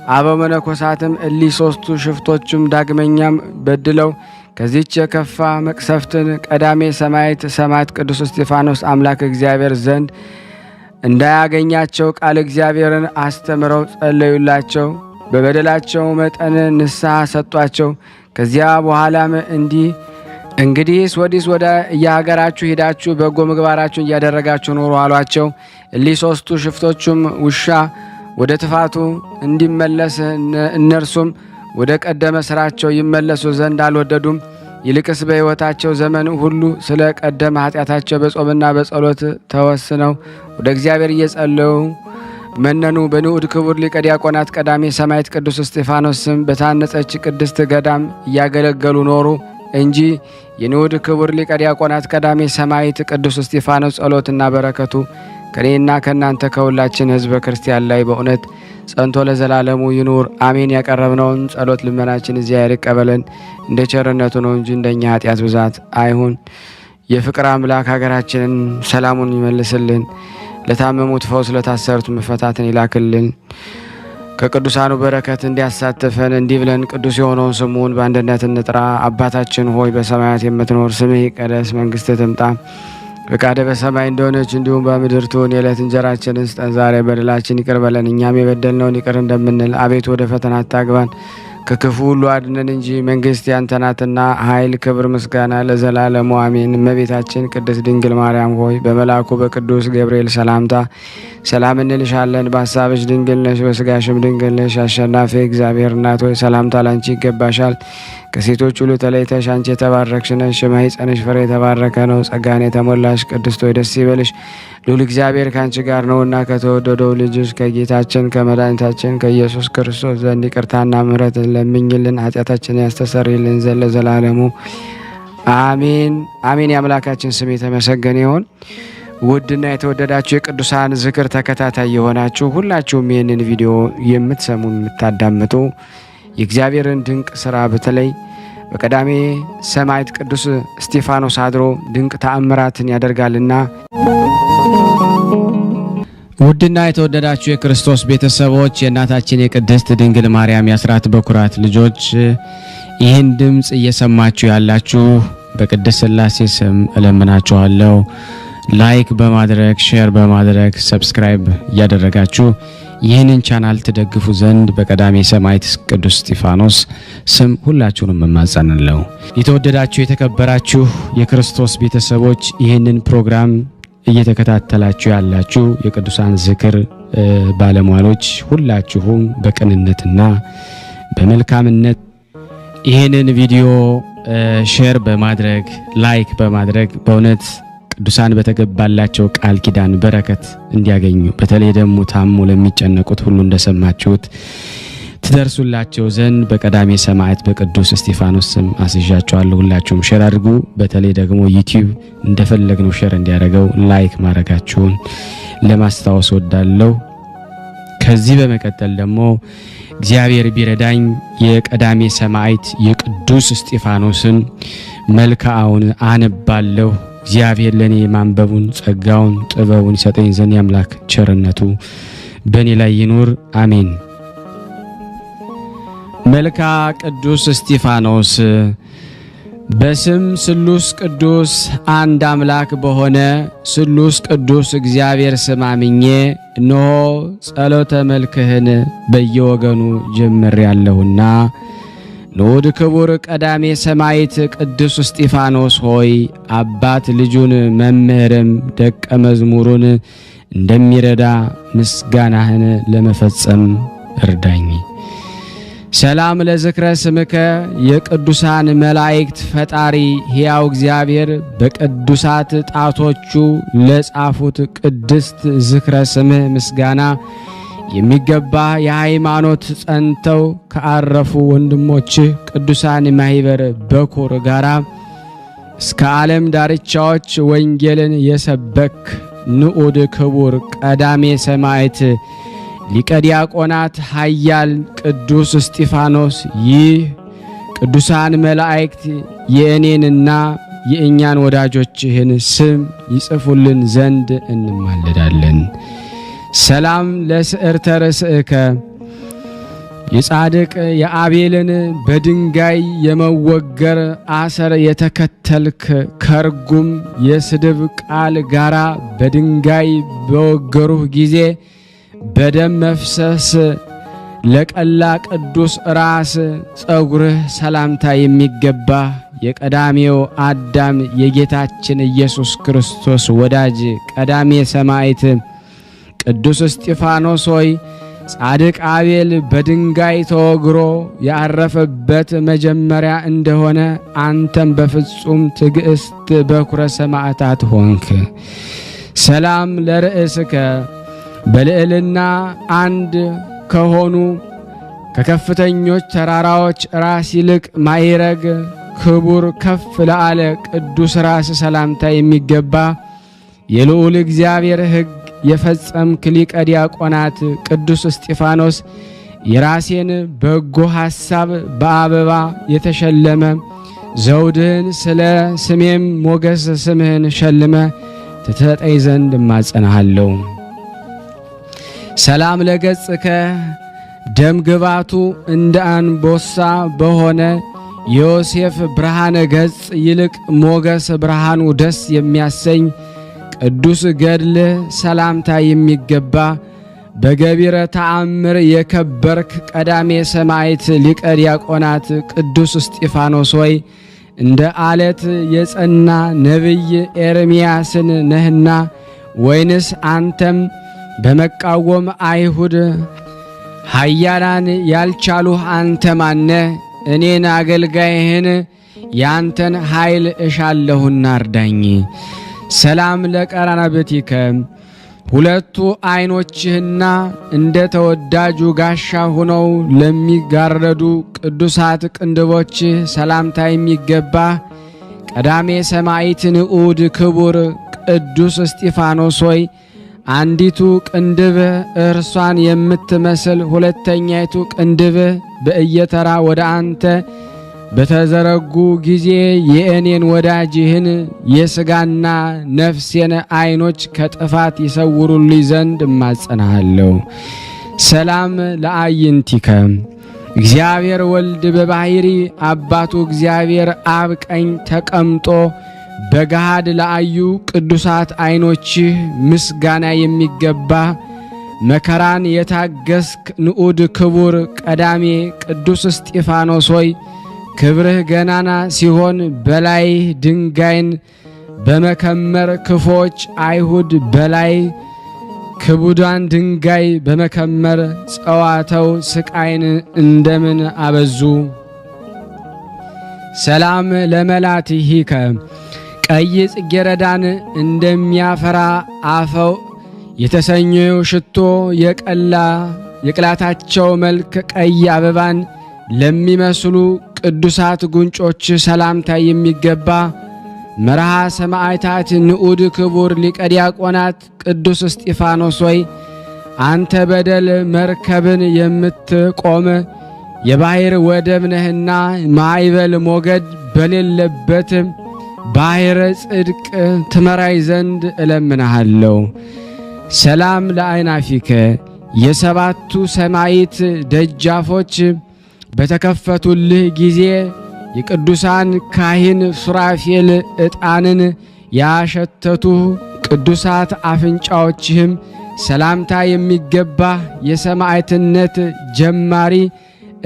B: አበው መነኮሳትም እሊህ 3ቱ ሽፍቶችም ዳግመኛም በድለው ከዚች የከፋ መቅሰፍትን ቀዳሜ ሰማዕት ቅዱስ እስጢፋኖስ አምላክ እግዚአብሔር ዘንድ እንዳያገኛቸው ቃል እግዚአብሔርን አስተምረው ጸለዩላቸው። በበደላቸው መጠን ንስሐ ሰጧቸው። ከዚያ በኋላም እንግዲህስ ወዲስ ወደ የሀገራችሁ ሄዳችሁ በጎ ምግባራችሁን እያደረጋችሁ ኑሩ አሏቸው። እሊህ 3ቱ ሽፍቶቹም ውሻ ወደ ትፋቱ እንዲመለስ እነርሱም ወደ ቀደመ ስራቸው ይመለሱ ዘንድ አልወደዱም። ይልቅስ በሕይወታቸው ዘመን ሁሉ ስለ ቀደመ ኃጢአታቸው በጾምና በጸሎት ተወስነው ወደ እግዚአብሔር እየጸለዩ መነኑ። በንዑድ ክቡር ሊቀ ዲያቆናት ቀዳሜ ሰማዕት ቅዱስ እስጢፋኖስ ስም በታነጸች ቅድስት ገዳም እያገለገሉ ኖሩ እንጂ የንዑድ ክቡር ሊቀ ዲያቆናት ቀዳሜ ሰማዕት ቅዱስ እስጢፋኖስ ጸሎትና በረከቱ ከኔና ከእናንተ ከሁላችን ሕዝበ ክርስቲያን ላይ በእውነት ጸንቶ ለዘላለሙ ይኑር አሜን። ያቀረብነውን ጸሎት ልመናችን እግዚአብሔር ይቀበለን፣ እንደ ቸርነቱ ነው እንጂ እንደኛ ኃጢአት ብዛት አይሁን። የፍቅር አምላክ ሀገራችንን ሰላሙን ይመልስልን፣ ለታመሙት ፈውስ፣ ለታሰሩት መፈታትን ይላክልን፣ ከቅዱሳኑ በረከት እንዲያሳትፈን። እንዲህ ብለን ቅዱስ የሆነውን ስሙን በአንድነት እንጥራ። አባታችን ሆይ በሰማያት የምትኖር ስምህ ይቀደስ፣ መንግስትህ ትምጣ፣ ፈቃድህ በሰማይ እንደሆነች እንዲሁም በምድር ትሁን። የዕለት እንጀራችንን ስጠን ዛሬ፣ በደላችን ይቅር በለን እኛም የበደልነውን ይቅር እንደምንል። አቤቱ ወደ ፈተና አታግባን ከክፉ ሁሉ አድነን እንጂ መንግስት ያንተ ናትና ኃይል፣ ክብር፣ ምስጋና ለዘላለሙ አሜን። እመቤታችን ቅድስት ድንግል ማርያም ሆይ በመልአኩ በቅዱስ ገብርኤል ሰላምታ ሰላም እንልሻለን። በሀሳብሽ ድንግል ነሽ፣ በስጋሽም ድንግል ነሽ። አሸናፊ እግዚአብሔር እናት ሆይ ሰላምታ ላንቺ ይገባሻል። ከሴቶች ሁሉ ተለይተሽ አንቺ የተባረክሽ ነሽ፣ የማኅፀንሽ ፍሬ የተባረከ ነው። ጸጋን የተሞላሽ ቅድስት ሆይ ደስ ይበልሽ፣ ልዑል እግዚአብሔር ከአንቺ ጋር ነውና ከተወደደው ልጅሽ ከጌታችን ከመድኃኒታችን ከኢየሱስ ክርስቶስ ዘንድ ይቅርታና ምሕረት ለምኝልን ኃጢአታችንን ያስተሰርይልን ዘንድ ለዘላለሙ አሜን አሜን። የአምላካችን ስም የተመሰገነ ይሁን። ውድና የተወደዳችሁ የቅዱሳን ዝክር ተከታታይ የሆናችሁ ሁላችሁም ይህንን ቪዲዮ የምትሰሙ የምታዳምጡ የእግዚአብሔርን ድንቅ ስራ በተለይ በቀዳሜ ሰማዕት ቅዱስ እስጢፋኖስ አድሮ ድንቅ ተአምራትን ያደርጋልና
C: ውድና የተወደዳችሁ የክርስቶስ ቤተሰቦች የእናታችን የቅድስት ድንግል ማርያም የአስራት በኩራት ልጆች ይህን ድምፅ እየሰማችሁ ያላችሁ በቅድስት ሥላሴ ስም እለምናችኋለሁ። ላይክ በማድረግ ሼር በማድረግ ሰብስክራይብ እያደረጋችሁ ይህንን ቻናል ትደግፉ ዘንድ በቀዳሜ ሰማዕት ቅዱስ እስጢፋኖስ ስም ሁላችሁንም እማጸናለሁ። የተወደዳችሁ የተከበራችሁ የክርስቶስ ቤተሰቦች ይህንን ፕሮግራም እየተከታተላችሁ ያላችሁ የቅዱሳን ዝክር ባለሟሎች ሁላችሁም በቅንነትና በመልካምነት ይህንን ቪዲዮ ሼር በማድረግ ላይክ በማድረግ በእውነት ቅዱሳን በተገባላቸው ቃል ኪዳን በረከት እንዲያገኙ በተለይ ደግሞ ታሞ ለሚጨነቁት ሁሉ እንደሰማችሁት ትደርሱላቸው ዘንድ በቀዳሜ ሰማዕት በቅዱስ እስጢፋኖስ ስም አስይዣችኋለሁ። ሁላችሁም ሼር አድርጉ። በተለይ ደግሞ ዩቲዩብ እንደፈለግነው ሼር እንዲያደርገው ላይክ ማድረጋችሁን ለማስታወስ ወዳለሁ። ከዚህ በመቀጠል ደግሞ እግዚአብሔር ቢረዳኝ የቀዳሜ ሰማዕት የቅዱስ እስጢፋኖስን መልክዓውን አነባለሁ። እግዚአብሔር ለኔ ማንበቡን ጸጋውን ጥበቡን ይሰጠኝ ዘንድ የአምላክ ቸርነቱ በኔ ላይ ይኑር አሜን። መልክዓ ቅዱስ እስጢፋኖስ። በስም ስሉስ ቅዱስ አንድ አምላክ በሆነ ስሉስ ቅዱስ እግዚአብሔር ስም አምኜ እነሆ ጸሎተ መልክህን በየወገኑ ጀምሬአለሁና ንዑድ ክቡር ቀዳሜ ሰማዕት ቅዱስ እስጢፋኖስ ሆይ አባት ልጁን መምህርም ደቀ መዝሙሩን እንደሚረዳ ምስጋናህን ለመፈጸም እርዳኝ። ሰላም ለዝክረ ስምከ የቅዱሳን መላእክት ፈጣሪ ሕያው እግዚአብሔር በቅዱሳት ጣቶቹ ለጻፉት ቅድስት ዝክረ ስምህ ምስጋና የሚገባ የሃይማኖት ጸንተው ከአረፉ ወንድሞች ቅዱሳን ማህበር በኩር ጋራ እስከ ዓለም ዳርቻዎች ወንጌልን የሰበክ ንዑድ ክቡር ቀዳሜ ሰማዕት ሊቀ ዲያቆናት ኃያል ቅዱስ እስጢፋኖስ ይህ ቅዱሳን መላእክት የእኔንና የእኛን ወዳጆችህን ስም ይጽፉልን ዘንድ እንማለዳለን። ሰላም ለስዕርተ ርእስከ የጻድቅ የአቤልን በድንጋይ የመወገር አሰር የተከተልክ ከርጉም የስድብ ቃል ጋራ በድንጋይ በወገሩህ ጊዜ በደም መፍሰስ ለቀላ ቅዱስ ራስ ጸጉርህ ሰላምታ የሚገባ የቀዳሜው አዳም የጌታችን ኢየሱስ ክርስቶስ ወዳጅ ቀዳሜ ሰማዕት ቅዱስ እስጢፋኖስ ሆይ ጻድቅ አቤል በድንጋይ ተወግሮ ያረፈበት መጀመሪያ እንደሆነ አንተም በፍጹም ትዕግስት በኩረ ሰማዕታት ሆንክ። ሰላም ለርእስከ በልዕልና አንድ ከሆኑ ከከፍተኞች ተራራዎች ራስ ይልቅ ማይረግ ክቡር ከፍ ለአለ ቅዱስ ራስ ሰላምታ የሚገባ የልዑል እግዚአብሔር ሕግ የፈጸምክ ሊቀ ዲያቆናት ቅዱስ እስጢፋኖስ የራሴን በጎ ሐሳብ በአበባ የተሸለመ ዘውድህን ስለ ስሜም ሞገስ ስምህን ሸልመ ትተጠይ ዘንድ እማጸናሃለሁ። ሰላም ለገጽከ ደም ግባቱ እንደ አንበሳ በሆነ ዮሴፍ ብርሃነ ገጽ ይልቅ ሞገስ ብርሃኑ ደስ የሚያሰኝ ቅዱስ ገድል ሰላምታ የሚገባ በገቢረ ተአምር የከበርክ ቀዳሜ ሰማዕት ሊቀ ዲያቆናት ቅዱስ እስጢፋኖስ ሆይ እንደ አለት የጸና ነቢይ ኤርምያስን ነህና ወይንስ አንተም በመቃወም አይሁድ ኃያላን ያልቻሉህ አንተ ማነ?
B: እኔን አገልጋይህን ያንተን ኃይል እሻለሁና እርዳኝ። ሰላም ለቀራንብቲከ ሁለቱ ዓይኖችህና እንደ ተወዳጁ ጋሻ ሆነው ለሚጋረዱ ቅዱሳት ቅንድቦችህ ሰላምታ የሚገባ ቀዳሜ ሰማዕት ንዑድ ክቡር ቅዱስ እስጢፋኖስ ሆይ አንዲቱ ቅንድብህ እርሷን የምትመስል ሁለተኛይቱ ቅንድብህ በእየተራ ወደ አንተ በተዘረጉ ጊዜ የእኔን ወዳጅህን የሥጋና ነፍሴን ዓይኖች ከጥፋት ይሰውሩልኝ ዘንድ እማጸናሃለሁ። ሰላም ለአዕይንቲከ እግዚአብሔር ወልድ በባሕሪ አባቱ እግዚአብሔር አብ ቀኝ ተቀምጦ በገሃድ ለአዩ ቅዱሳት ዓይኖችህ ምስጋና የሚገባ መከራን የታገስክ ንዑድ ክቡር ቀዳሜ ቅዱስ እስጢፋኖስ ሆይ ክብርህ ገናና ሲሆን በላይ ድንጋይን በመከመር ክፎች አይሁድ በላይ ክቡዳን ድንጋይ በመከመር ጸዋተው ስቃይን እንደምን አበዙ። ሰላም ለመላትሂከ ቀይ ጽጌረዳን እንደሚያፈራ አፈው የተሰኘው ሽቶ የቀላ የቅላታቸው መልክ ቀይ አበባን ለሚመስሉ ቅዱሳት ጉንጮች ሰላምታ የሚገባ መርሃ ሰማዕታት ንዑድ ክቡር ሊቀ ዲያቆናት ቅዱስ እስጢፋኖስ ሆይ አንተ በደል መርከብን የምትቆም የባሕር ወደብ ነህና ማዕበል ሞገድ በሌለበት ባሕረ ጽድቅ ትመራይ ዘንድ እለምንሃለሁ። ሰላም ለአይናፊከ የሰባቱ ሰማይት ደጃፎች በተከፈቱልህ ጊዜ የቅዱሳን ካህን ሱራፌል ዕጣንን ያሸተቱ ቅዱሳት አፍንጫዎችህም ሰላምታ የሚገባ የሰማዕትነት ጀማሪ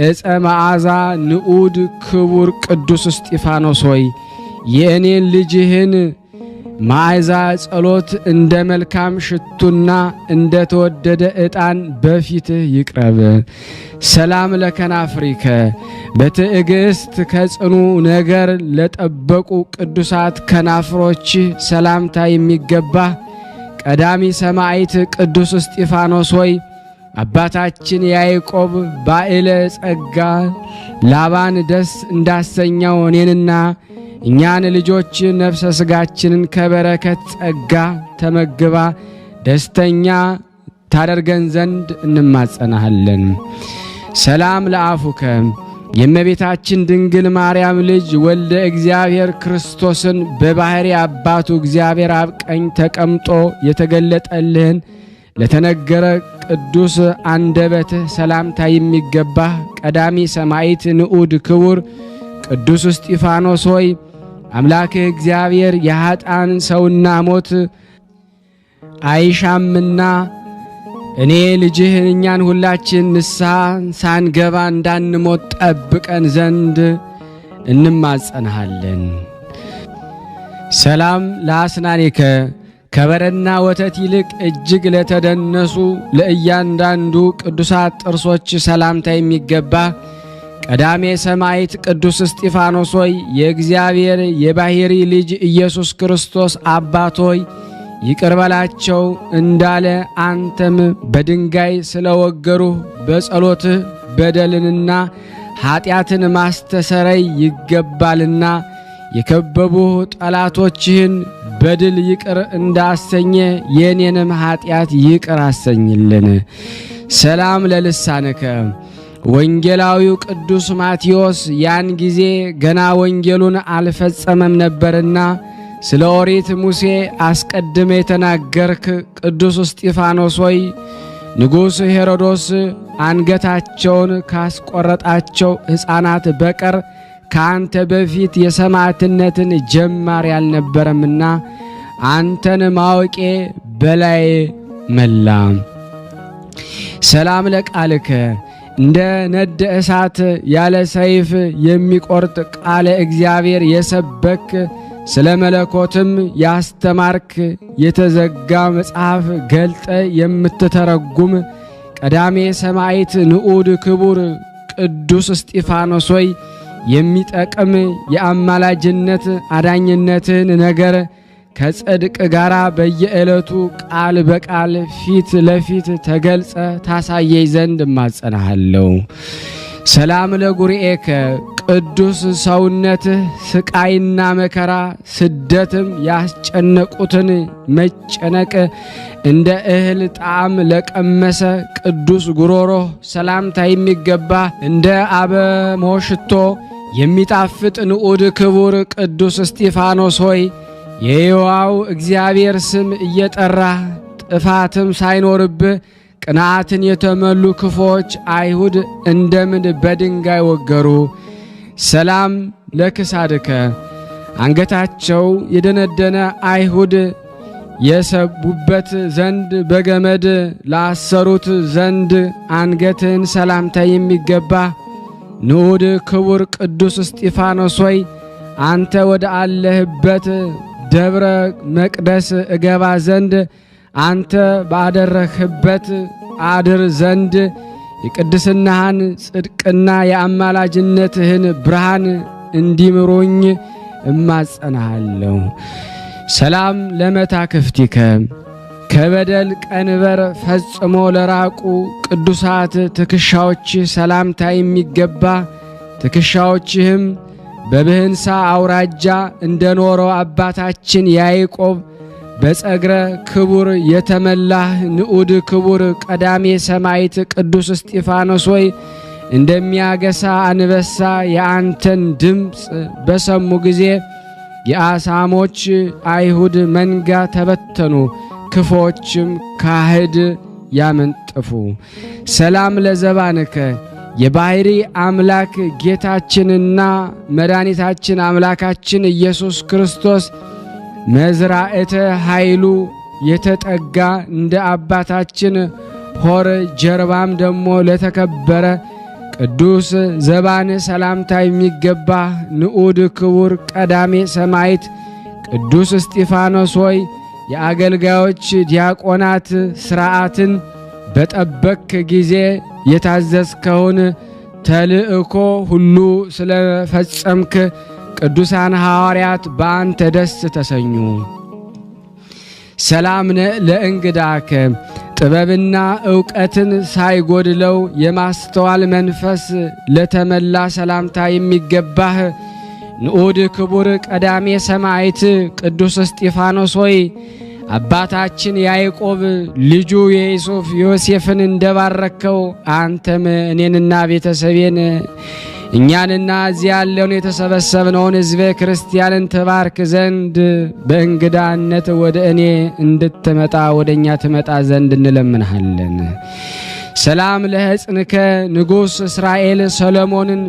B: ዕፀ መዓዛ ንዑድ ክቡር ቅዱስ እስጢፋኖስ ሆይ የእኔን ልጅህን መዓዛ ጸሎት እንደ መልካም ሽቱና እንደ ተወደደ ዕጣን በፊትህ ይቅረብ። ሰላም ለከናፍሪከ በትዕግስት ከጽኑ ነገር ለጠበቁ ቅዱሳት ከናፍሮች ሰላምታ የሚገባ ቀዳሚ ሰማዕት ቅዱስ እስጢፋኖስ ሆይ አባታችን ያዕቆብ ባዕለ ጸጋ ላባን ደስ እንዳሰኘው እኔንና እኛን ልጆች ነፍሰ ሥጋችንን ከበረከት ጸጋ ተመግባ ደስተኛ ታደርገን ዘንድ እንማጸናሃለን። ሰላም ለአፉከ የእመቤታችን ድንግል ማርያም ልጅ ወልደ እግዚአብሔር ክርስቶስን በባሕሪ አባቱ እግዚአብሔር አብ ቀኝ ተቀምጦ የተገለጠልህን ለተነገረ ቅዱስ አንደበትህ ሰላምታ የሚገባ ቀዳሚ ሰማዕት ንዑድ ክቡር ቅዱስ እስጢፋኖስ ሆይ አምላክህ እግዚአብሔር የኀጣን ሰውና ሞት አይሻምና እኔ ልጅህ እኛን ሁላችን ንስሐ ሳንገባ እንዳንሞት ጠብቀን ዘንድ እንማጸንሃለን። ሰላም ለአስናኒከ ከበረና ወተት ይልቅ እጅግ ለተደነሱ ለእያንዳንዱ ቅዱሳት ጥርሶች ሰላምታ የሚገባ ቀዳሜ ሰማዕት ቅዱስ እስጢፋኖስ ሆይ የእግዚአብሔር የባሕሪ ልጅ ኢየሱስ ክርስቶስ አባት ሆይ ይቅር በላቸው እንዳለ አንተም በድንጋይ ስለወገሩህ በጸሎትህ በደልንና ኀጢአትን ማስተሰረይ ይገባልና የከበቡህ ጠላቶችህን በድል ይቅር እንዳሰኘ የኔንም ኀጢአት ይቅር አሰኝልን። ሰላም ለልሳንከ ወንጌላዊው ቅዱስ ማቴዎስ ያን ጊዜ ገና ወንጌሉን አልፈጸመም ነበርና ስለ ኦሪት ሙሴ አስቀድመ የተናገርክ ቅዱስ እስጢፋኖስ ሆይ ንጉሥ ሄሮዶስ አንገታቸውን ካስቆረጣቸው ሕፃናት በቀር ከአንተ በፊት የሰማዕትነትን ጀማሪ አልነበረምና አንተን ማወቄ በላይ መላ። ሰላም ለቃልከ እንደ ነደ እሳት ያለ ሰይፍ የሚቆርጥ ቃለ እግዚአብሔር የሰበክ ስለ መለኮትም ያስተማርክ የተዘጋ መጽሐፍ ገልጠ የምትተረጉም ቀዳሜ ሰማዕት ንዑድ ክቡር ቅዱስ እስጢፋኖስ ሆይ የሚጠቅም የአማላጅነት አዳኝነትን ነገር ከጽድቅ ጋር በየዕለቱ ቃል በቃል ፊት ለፊት ተገልጸ ታሳየኝ ዘንድ እማጸናሃለሁ። ሰላም ለጉርኤከ ቅዱስ ሰውነትህ ስቃይና መከራ ስደትም ያስጨነቁትን መጨነቅ እንደ እህል ጣዕም ለቀመሰ ቅዱስ ጉሮሮህ ሰላምታ የሚገባ እንደ አበሞሽቶ የሚጣፍጥ ንዑድ ክቡር ቅዱስ እስጢፋኖስ ሆይ የሕያው እግዚአብሔር ስም እየጠራህ ጥፋትም ሳይኖርብህ ቅንዓትን የተመሉ ክፎች አይሁድ እንደምን በድንጋይ ወገሩ። ሰላም ለክሳድከ አንገታቸው የደነደነ አይሁድ የሰቡበት ዘንድ በገመድ ላሰሩት ዘንድ አንገትን ሰላምታ የሚገባ ንዑድ ክቡር ቅዱስ እስጢፋኖስ ሆይ አንተ ወደ አለህበት ደብረ መቅደስ እገባ ዘንድ አንተ ባደረህበት አድር ዘንድ የቅድስናህን ጽድቅና የአማላጅነትህን ብርሃን እንዲምሩኝ እማጸናሃለሁ። ሰላም ለመታክፍቲከ ከበደል ቀንበር ፈጽሞ ለራቁ ቅዱሳት ትከሻዎች ሰላምታ የሚገባ ትከሻዎችህም በብህንሳ አውራጃ እንደኖረው አባታችን ያዕቆብ በጸግረ ክቡር የተመላህ ንዑድ ክቡር ቀዳሜ ሰማዕት ቅዱስ እስጢፋኖስ ሆይ እንደሚያገሳ አንበሳ የአንተን ድምፅ በሰሙ ጊዜ የአሳሞች አይሁድ መንጋ ተበተኑ፣ ክፎችም ካህድ ያመንጥፉ። ሰላም ለዘባንከ የባሕሪ አምላክ ጌታችንና መድኃኒታችን አምላካችን ኢየሱስ ክርስቶስ መዝራእተ ኃይሉ የተጠጋ እንደ አባታችን ሆር ጀርባም ደሞ ለተከበረ ቅዱስ ዘባን ሰላምታ የሚገባ ንዑድ ክቡር ቀዳሜ ሰማዕት ቅዱስ እስጢፋኖስ ሆይ የአገልጋዮች ዲያቆናት ሥርዓትን በጠበክ ጊዜ የታዘዝከውን ተልእኮ ሁሉ ስለፈጸምክ ቅዱሳን ሐዋርያት በአንተ ደስ ተሰኙ። ሰላም ለእንግዳከ ጥበብና ዕውቀትን ሳይጎድለው የማስተዋል መንፈስ ለተመላ ሰላምታ የሚገባህ ንዑድ ክቡር ቀዳሜ ሰማዕት ቅዱስ እስጢፋኖስ ሆይ አባታችን ያዕቆብ ልጁ ዮሴፍን እንደባረከው አንተም እኔንና ቤተሰቤን እኛንና እዚህ ያለውን የተሰበሰብነውን ሕዝበ ክርስቲያንን ተባርክ ዘንድ በእንግዳነት ወደ እኔ እንድትመጣ ወደ እኛ ትመጣ ዘንድ እንለምንሃለን። ሰላም ለሕፅንከ ንጉሥ እስራኤል ሰሎሞንን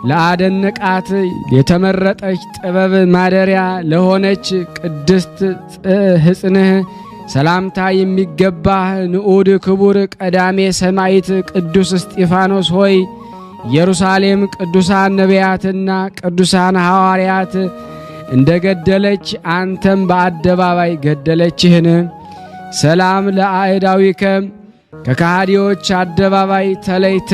B: ለአደነቃት የተመረጠች ጥበብ ማደሪያ ለሆነች ቅድስት ሕፅንህ ሰላምታ የሚገባህ ንዑድ ክቡር ቀዳሜ ሰማዕት ቅዱስ እስጢፋኖስ ሆይ ኢየሩሳሌም ቅዱሳን ነቢያትና ቅዱሳን ሐዋርያት እንደ ገደለች አንተም በአደባባይ ገደለችህን። ሰላም ለአእዳዊከ ከካህዲዎች አደባባይ ተለይተ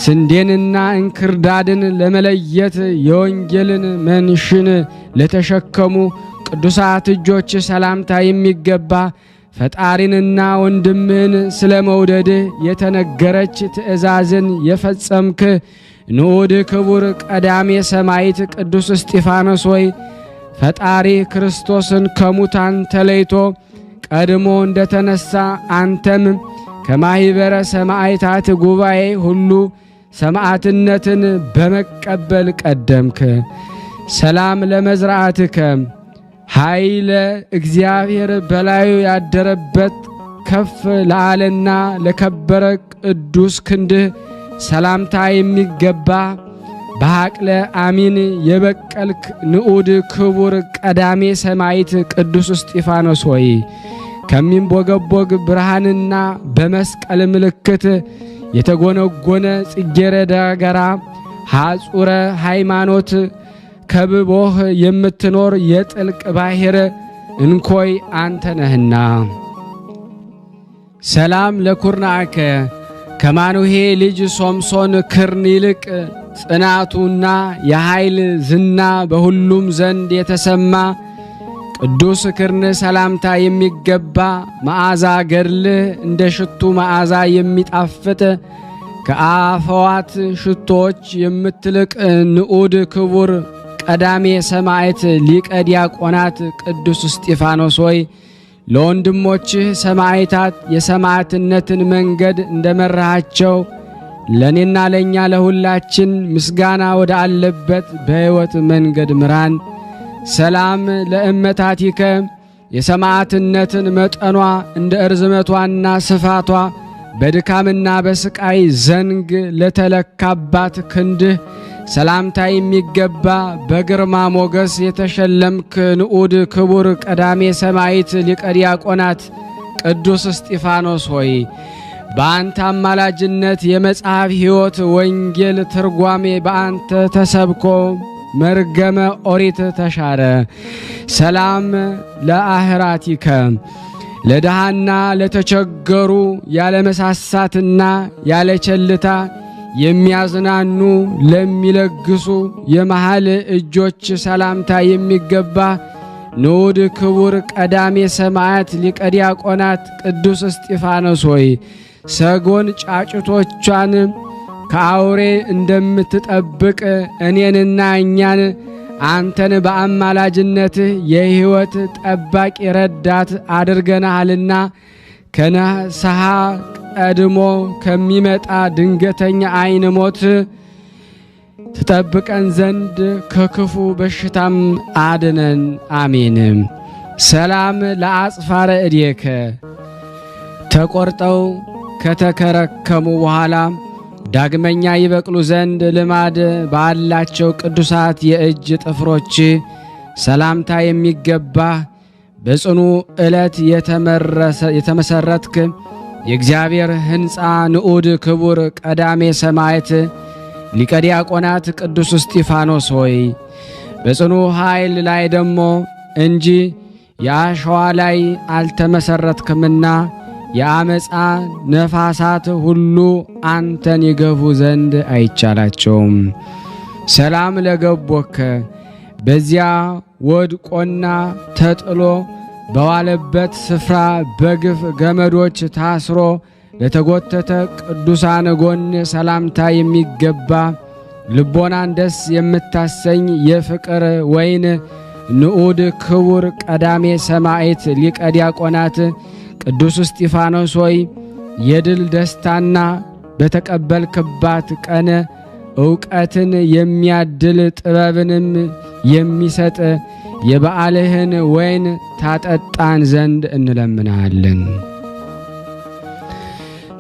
B: ስንዴንና እንክርዳድን ለመለየት የወንጌልን መንሽን ለተሸከሙ ቅዱሳት እጆች ሰላምታ የሚገባ ፈጣሪንና ወንድምህን ስለ መውደድህ የተነገረች ትእዛዝን የፈጸምክ ንዑድ ክቡር ቀዳሜ ሰማዕት ቅዱስ እስጢፋኖስ ሆይ ፈጣሪ ክርስቶስን ከሙታን ተለይቶ ቀድሞ እንደተነሳ አንተም ከማኅበረ ሰማዕታት ጉባኤ ሁሉ ሰማዕትነትን በመቀበል ቀደምክ። ሰላም ለመዝራዕትከ ኃይለ እግዚአብሔር በላዩ ያደረበት ከፍ ለአለና ለከበረ ቅዱስ ክንድህ ሰላምታ የሚገባ በሐቅለ አሚን የበቀልክ ንዑድ ክቡር ቀዳሜ ሰማዕት ቅዱስ እስጢፋኖስ ሆይ ከሚንቦገቦግ ብርሃንና በመስቀል ምልክት የተጎነጎነ ጽጌረዳ ጋራ ሐጹረ ሃይማኖት ከብቦህ የምትኖር የጥልቅ ባሕር እንኮይ አንተ ነህና። ሰላም ለኩርናከ ከማኑሄ ልጅ ሶምሶን ክርን ይልቅ ጽናቱና የኃይል ዝና በሁሉም ዘንድ የተሰማ ቅዱስ ክርን ሰላምታ የሚገባ መዓዛ ገድልህ እንደ ሽቱ መዓዛ የሚጣፍጥ ከአፈዋት ሽቶች የምትልቅ ንዑድ ክቡር ቀዳሜ ሰማዕት ሊቀ ዲያቆናት ቅዱስ እስጢፋኖስ ሆይ ለወንድሞችህ ሰማዕታት የሰማዕትነትን መንገድ እንደመራሃቸው ለኔና ለኛ ለሁላችን ምስጋና ወደ አለበት በሕይወት መንገድ ምራን። ሰላም ለእመታቲከ የሰማዕትነትን መጠኗ እንደ እርዝመቷና ስፋቷ በድካምና በስቃይ ዘንግ ለተለካባት ክንድህ ሰላምታ የሚገባ በግርማ ሞገስ የተሸለምክ ንዑድ ክቡር ቀዳሜ ሰማዕት ሊቀ ዲያቆናት ቅዱስ እስጢፋኖስ ሆይ በአንተ አማላጅነት የመጽሐፍ ሕይወት ወንጌል ትርጓሜ በአንተ ተሰብኮ መርገመ ኦሪት ተሻረ። ሰላም ለአህራቲከ ለድሃና ለተቸገሩ ያለ መሳሳትና ያለ ቸልታ የሚያዝናኑ ለሚለግሱ የመሃል እጆች ሰላምታ የሚገባ ንዑድ ክቡር ቀዳሜ ሰማዕት ሊቀ ዲያቆናት ቅዱስ እስጢፋኖስ ሆይ ሰጎን ጫጩቶቿን ከአውሬ እንደምትጠብቅ እኔንና እኛን አንተን በአማላጅነትህ የሕይወት ጠባቂ ረዳት አድርገናልና ከነስሐ ቀድሞ ከሚመጣ ድንገተኛ ዓይን ሞት ትጠብቀን ዘንድ ከክፉ በሽታም አድነን። አሜን። ሰላም ለአጽፋረ እዴከ ተቆርጠው ከተከረከሙ በኋላ ዳግመኛ ይበቅሉ ዘንድ ልማድ ባላቸው ቅዱሳት የእጅ ጥፍሮች ሰላምታ የሚገባ በጽኑ ዕለት የተመሰረትክ የእግዚአብሔር ሕንፃ ንዑድ ክቡር ቀዳሜ ሰማዕት ሊቀ ዲያቆናት ቅዱስ እስጢፋኖስ ሆይ በጽኑ ኃይል ላይ ደሞ እንጂ የአሸዋ ላይ አልተመሰረትክምና የአመፃ ነፋሳት ሁሉ አንተን ይገፉ ዘንድ አይቻላቸውም። ሰላም ለገቦከ በዚያ ወድቆና ተጥሎ በዋለበት ስፍራ በግፍ ገመዶች ታስሮ ለተጎተተ ቅዱሳን ጎን ሰላምታ የሚገባ ልቦናን ደስ የምታሰኝ የፍቅር ወይን ንዑድ ክቡር ቀዳሜ ሰማዕት ሊቀ ዲያቆናት ቅዱስ እስጢፋኖስ ሆይ የድል ደስታና በተቀበልክባት ቀን ዕውቀትን የሚያድል ጥበብንም የሚሰጥ የበዓልህን ወይን ታጠጣን ዘንድ እንለምናለን።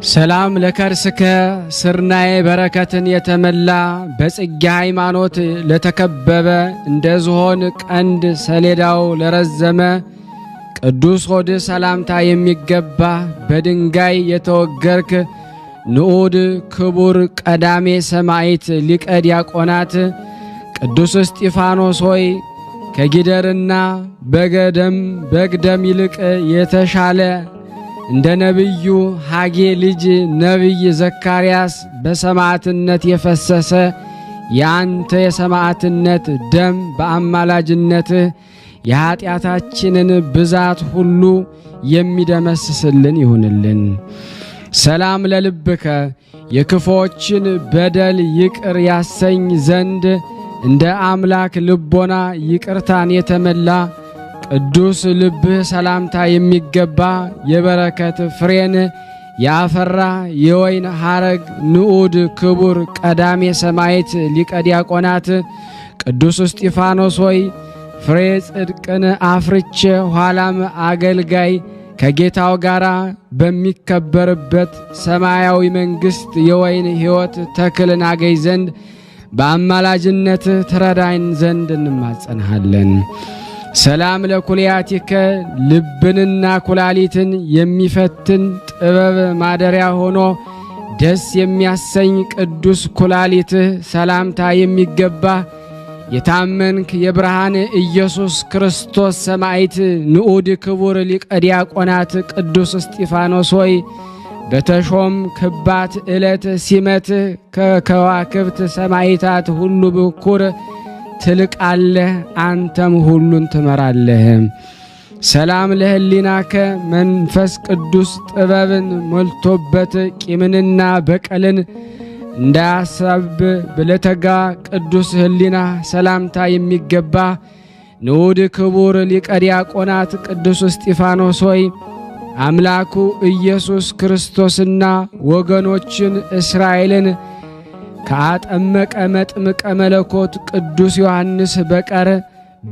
B: ሰላም ለከርስከ ስርናዬ በረከትን የተመላ በጽጌ ሃይማኖት ለተከበበ እንደ ዝሆን ቀንድ ሰሌዳው ለረዘመ ቅዱስ ሆድ ሰላምታ የሚገባ በድንጋይ የተወገርክ ንዑድ ክቡር ቀዳሜ ሰማዕት ሊቀ ዲያቆናት ቅዱስ እስጢፋኖስ ሆይ ከጊደርና በግደም ይልቅ የተሻለ እንደ ነቢዩ ሐጌ ልጅ ነቢይ ዘካርያስ በሰማዕትነት የፈሰሰ ያንተ የሰማዕትነት ደም በአማላጅነትህ የኀጢአታችንን ብዛት ሁሉ የሚደመስስልን ይሁንልን። ሰላም ለልብከ የክፎችን በደል ይቅር ያሰኝ ዘንድ እንደ አምላክ ልቦና ይቅርታን የተመላ ቅዱስ ልብህ ሰላምታ የሚገባ የበረከት ፍሬን ያፈራ የወይን ሐረግ ንዑድ ክቡር ቀዳሜ ሰማዕት ሊቀ ዲያቆናት ቅዱስ እስጢፋኖስ ሆይ ፍሬ ጽድቅን አፍርቼ ኋላም አገልጋይ ከጌታው ጋር በሚከበርበት ሰማያዊ መንግሥት የወይን ሕይወት ተክልን አገኝ ዘንድ በአማላጅነት ትረዳኝ ዘንድ እንማጸንሃለን። ሰላም ለኩልያቲከ ልብንና ኩላሊትን የሚፈትን ጥበብ ማደሪያ ሆኖ ደስ የሚያሰኝ ቅዱስ ኩላሊትህ ሰላምታ የሚገባ የታመንክ የብርሃን ኢየሱስ ክርስቶስ ሰማዕት ንዑድ ክቡር ሊቀ ዲያቆናት ቅዱስ እስጢፋኖስ ሆይ በተሾም ክባት ዕለት ሲመትህ ከከዋክብት ሰማይታት ሁሉ ብኩር ትልቃለህ፣ አንተም ሁሉን ትመራለህ። ሰላም ለህሊናከ መንፈስ ቅዱስ ጥበብን ሞልቶበት ቂምንና በቀልን እንዳያሳብ ብለተጋ ቅዱስ ህሊና ሰላምታ የሚገባ ንዑድ ክቡር ሊቀ ዲያቆናት ቅዱስ እስጢፋኖስ ሆይ አምላኩ ኢየሱስ ክርስቶስና ወገኖችን እስራኤልን ከአጠመቀ መጥምቀ መለኮት ቅዱስ ዮሐንስ በቀር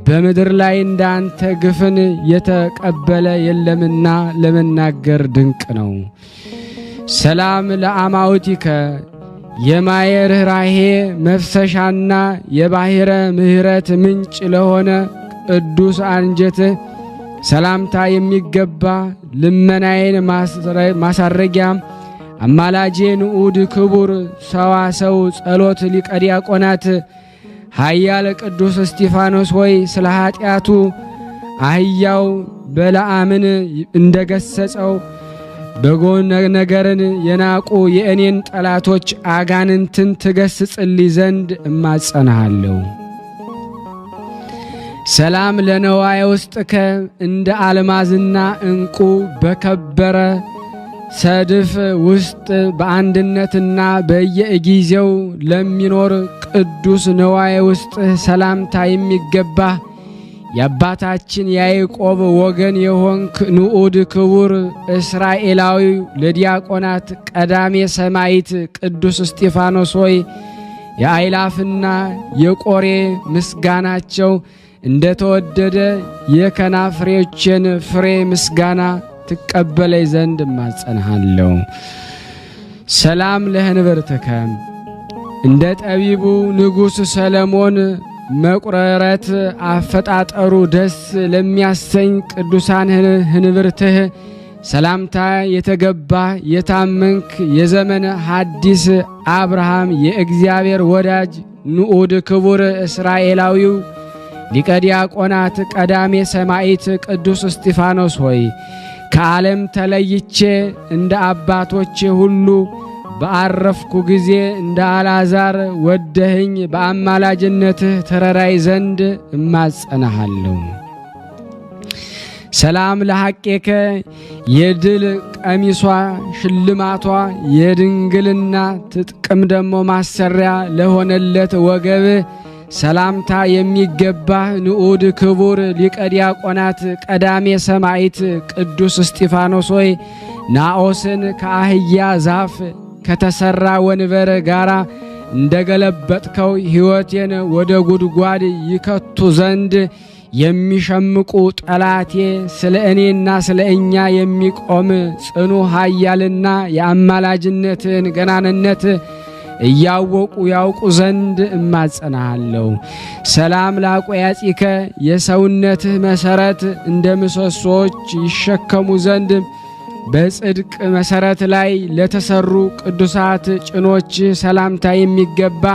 B: በምድር ላይ እንዳንተ ግፍን የተቀበለ የለምና ለመናገር ድንቅ ነው። ሰላም ለአማውቲከ የማየ ርኅራኄ መፍሰሻና የባሕረ ምሕረት ምንጭ ለሆነ ቅዱስ አንጀት ሰላምታ የሚገባ ልመናዬን ማሳረጊያ አማላጄ ንዑድ ክቡር ሰዋሰው ጸሎት ሊቀ ዲያቆናት ኃያል ቅዱስ እስጢፋኖስ ሆይ ስለ ኃጢአቱ አህያው በለዓምን እንደገሰጸው በጎ ነገርን የናቁ የእኔን ጠላቶች አጋንንትን ትገስጽልኝ ዘንድ እማጸናሃለሁ። ሰላም ለነዋየ ውስጥከ እንደ አልማዝና ዕንቁ በከበረ ሰድፍ ውስጥ በአንድነትና በየጊዜው ለሚኖር ቅዱስ ነዋየ ውስጥ ሰላምታ የሚገባ የአባታችን ያዕቆብ ወገን የሆንክ ንዑድ ክቡር እስራኤላዊ ለዲያቆናት ቀዳሜ ሰማዕት ቅዱስ እስጢፋኖስ ሆይ የአእላፍና የቆሬ ምስጋናቸው እንደ ተወደደ የከናፍሬዎችን ፍሬ ምስጋና ትቀበለኝ ዘንድ እማጸንሃለሁ። ሰላም ለህንብርትከ እንደ ጠቢቡ ንጉሥ ሰለሞን መቁረረት አፈጣጠሩ ደስ ለሚያሰኝ ቅዱሳን ህንብርትህ ሰላምታ የተገባ የታመንክ የዘመነ ሐዲስ አብርሃም የእግዚአብሔር ወዳጅ ንዑድ ክቡር እስራኤላዊው ሊቀ ዲያቆናት ቀዳሜ ሰማዕት ቅዱስ እስጢፋኖስ ሆይ ከዓለም ተለይቼ እንደ አባቶቼ ሁሉ በአረፍኩ ጊዜ እንደ አልዓዛር ወደህኝ በአማላጅነትህ ተረዳይ ዘንድ እማጸናሃለሁ። ሰላም ለሐቄከ የድል ቀሚሷ ሽልማቷ የድንግልና ትጥቅም ደሞ ማሰሪያ ለሆነለት ወገብ ሰላምታ የሚገባህ ንዑድ ክቡር ሊቀ ዲያቆናት ቀዳሜ ሰማዕት ቅዱስ እስጢፋኖስ ሆይ ናኦስን ከአህያ ዛፍ ከተሰራ ወንበር ጋራ እንደገለበጥከው ሕይወቴን ወደ ጉድጓድ ይከቱ ዘንድ የሚሸምቁ ጠላቴ ስለ እኔና ስለ እኛ የሚቆም ጽኑ ኃያልና የአማላጅነትን ገናንነት እያወቁ ያውቁ ዘንድ እማጸናሃለሁ። ሰላም ላቆያጺከ የሰውነትህ መሰረት እንደ ምሰሶች ይሸከሙ ዘንድ በጽድቅ መሰረት ላይ ለተሰሩ ቅዱሳት ጭኖች ሰላምታ የሚገባ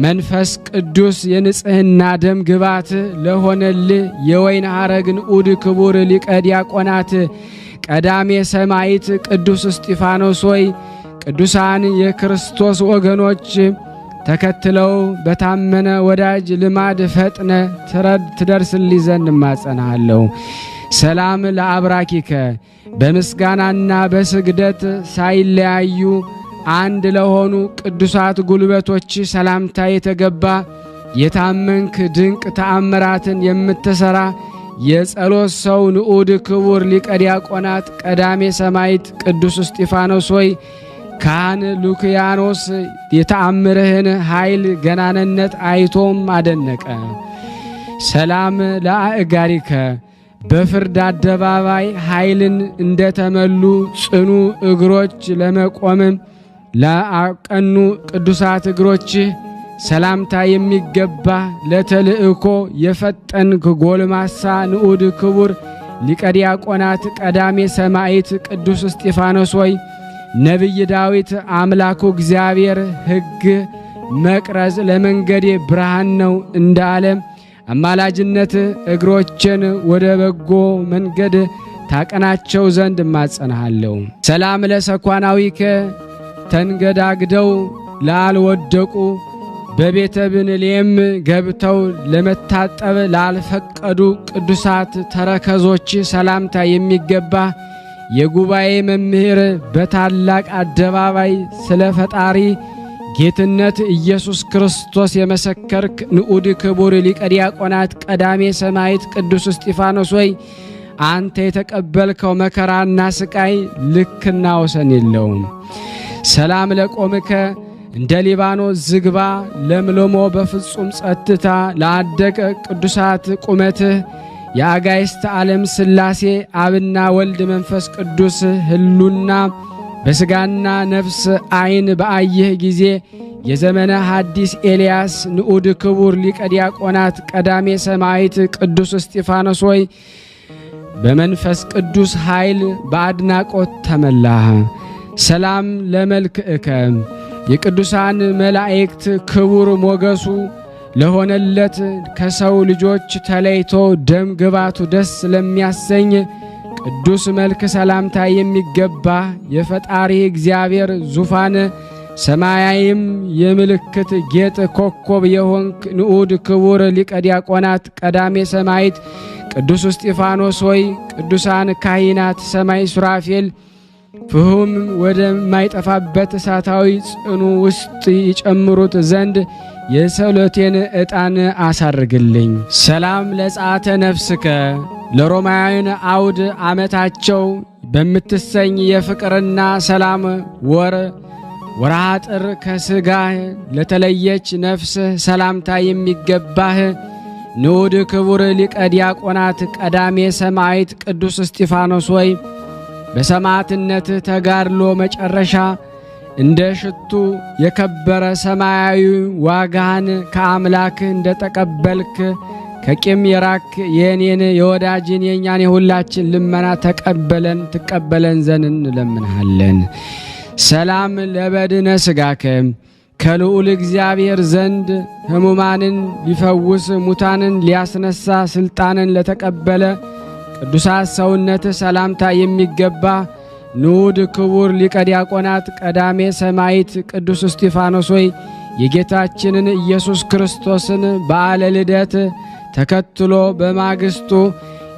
B: መንፈስ ቅዱስ የንጽህና ደም ግባት ለሆነልህ የወይን ሐረግ ንዑድ ክቡር ሊቀ ዲያቆናት ቀዳሜ ሰማዕት ቅዱስ እስጢፋኖስ ሆይ ቅዱሳን የክርስቶስ ወገኖች ተከትለው በታመነ ወዳጅ ልማድ ፈጥነ ትደርስልኝ ዘንድ እማጸናሃለሁ። ሰላም ለአብራኪከ በምስጋናና በስግደት ሳይለያዩ አንድ ለሆኑ ቅዱሳት ጉልበቶች ሰላምታ የተገባ የታመንክ ድንቅ ተአምራትን የምትሰራ የጸሎት ሰው ንዑድ ክቡር ሊቀ ዲያቆናት ቀዳሜ ሰማዕት ቅዱስ እስጢፋኖስ ሆይ ካህን ሉክያኖስ የተአምርህን ኃይል ገናንነት አይቶም አደነቀ። ሰላም ለአእጋሪከ በፍርድ አደባባይ ኃይልን እንደተመሉ ጽኑ እግሮች ለመቆምም ለአቀኑ ቅዱሳት እግሮችህ ሰላምታ የሚገባ ለተልእኮ የፈጠንክ ጎልማሳ ንዑድ ክቡር ሊቀ ዲያቆናት ቀዳሜ ሰማዕት ቅዱስ እስጢፋኖስ ሆይ ነቢይ ዳዊት አምላኩ እግዚአብሔር ሕግ መቅረዝ ለመንገዴ ብርሃን ነው እንዳለ አማላጅነት እግሮችን ወደ በጎ መንገድ ታቀናቸው ዘንድ እማጸንሃለሁ። ሰላም ለሰኳናዊከ ተንገዳግደው ላልወደቁ በቤተ ብንሌም ገብተው ለመታጠብ ላልፈቀዱ ቅዱሳት ተረከዞች ሰላምታ የሚገባ የጉባኤ መምህር በታላቅ አደባባይ ስለ ፈጣሪ ጌትነት ኢየሱስ ክርስቶስ የመሰከርክ ንዑድ ክቡር ሊቀ ዲያቆናት ቀዳሜ ሰማዕት ቅዱስ እስጢፋኖስ ሆይ አንተ የተቀበልከው መከራና ስቃይ ልክና ወሰን የለውም። ሰላም ለቆምከ እንደ ሊባኖስ ዝግባ ለምልሞ በፍጹም ጸጥታ ለአደቀ ቅዱሳት ቁመትህ የአጋይስት ዓለም ሥላሴ አብና ወልድ መንፈስ ቅዱስ ህሉና በሥጋና ነፍስ ዓይን በአየህ ጊዜ የዘመነ ሐዲስ ኤልያስ ንዑድ ክቡር ሊቀ ዲያቆናት ቀዳሜ ሰማዕት ቅዱስ እስጢፋኖስ ሆይ በመንፈስ ቅዱስ ኃይል በአድናቆት ተመላህ። ሰላም ለመልክዕከ የቅዱሳን መላእክት ክቡር ሞገሱ ለሆነለት ከሰው ልጆች ተለይቶ ደም ግባቱ ደስ ለሚያሰኝ ቅዱስ መልክ ሰላምታ የሚገባ የፈጣሪ እግዚአብሔር ዙፋን ሰማያዊም የምልክት ጌጥ ኮከብ የሆንክ ንዑድ ክቡር ሊቀ ዲያቆናት ቀዳሜ ሰማዕት ቅዱስ እስጢፋኖስ ሆይ ቅዱሳን ካህናት ሰማይ ሱራፌል ፍሁም ወደማይጠፋበት እሳታዊ ጽኑ ውስጥ ይጨምሩት ዘንድ የጸሎቴን ዕጣን አሳርግልኝ። ሰላም ለጸአተ ነፍስከ ለሮማውያን አውድ ዓመታቸው በምትሰኝ የፍቅርና ሰላም ወርሃ ጥር ከሥጋህ ለተለየች ነፍስ ሰላምታ የሚገባህ ንዑድ ክቡር ሊቀ ዲያቆናት ቀዳሜ ሰማዕት ቅዱስ እስጢፋኖስ ሆይ በሰማዕትነት ተጋድሎ መጨረሻ እንደ ሽቱ የከበረ ሰማያዊ ዋጋህን ከአምላክህ እንደ ተቀበልክ ከቂም የራክ የኔን የወዳጅን የኛን የሁላችን ልመና ትቀበለን ዘንድ እንለምንሃለን። ሰላም ለበድነ ሥጋከ ከልዑል እግዚአብሔር ዘንድ ሕሙማንን ሊፈውስ ሙታንን ሊያስነሳ ሥልጣንን ለተቀበለ ቅዱሳት ሰውነት ሰላምታ የሚገባ ንዑድ ክቡር ሊቀ ዲያቆናት ቀዳሜ ሰማዕት ቅዱስ እስጢፋኖስ ሆይ የጌታችንን ኢየሱስ ክርስቶስን በዓለ ልደት ተከትሎ በማግስቱ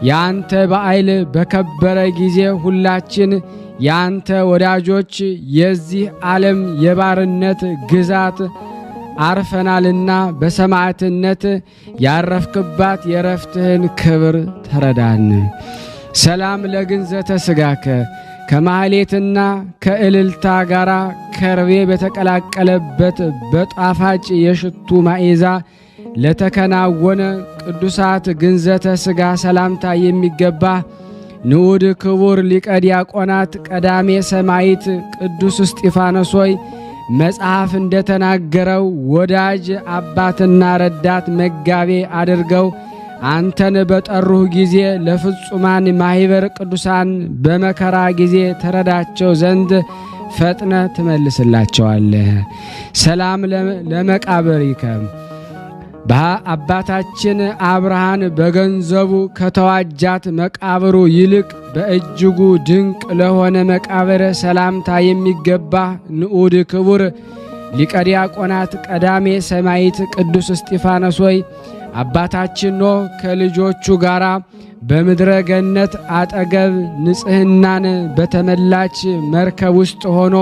B: ያንተ በዓል በከበረ ጊዜ ሁላችን ያንተ ወዳጆች የዚህ ዓለም የባርነት ግዛት አርፈናልና በሰማዕትነት ያረፍክባት የረፍትህን ክብር ተረዳን። ሰላም ለግንዘተ ሥጋከ ከማህሌትና ከእልልታ ጋራ ከርቤ በተቀላቀለበት በጣፋጭ የሽቱ ማዕዛ ለተከናወነ ቅዱሳት ግንዘተ ሥጋ ሰላምታ የሚገባ ንዑድ ክቡር ሊቀ ዲያቆናት ቀዳሜ ሰማዕት ቅዱስ እስጢፋኖስ ሆይ መጽሐፍ እንደተናገረው ወዳጅ አባትና ረዳት መጋቤ አድርገው አንተን በጠሩህ ጊዜ ለፍጹማን ማህበር ቅዱሳን በመከራ ጊዜ ተረዳቸው ዘንድ ፈጥነ ትመልስላቸዋለህ። ሰላም ለመቃብሪከ በአባታችን አብርሃን በገንዘቡ ከተዋጃት መቃብሩ ይልቅ በእጅጉ ድንቅ ለሆነ መቃብር ሰላምታ የሚገባ ንዑድ ክቡር ሊቀ ዲያቆናት ቀዳሜ ሰማዕት ቅዱስ እስጢፋኖስ ሆይ አባታችን ኖህ ከልጆቹ ጋር በምድረ ገነት አጠገብ ንጽሕናን በተመላች መርከብ ውስጥ ሆኖ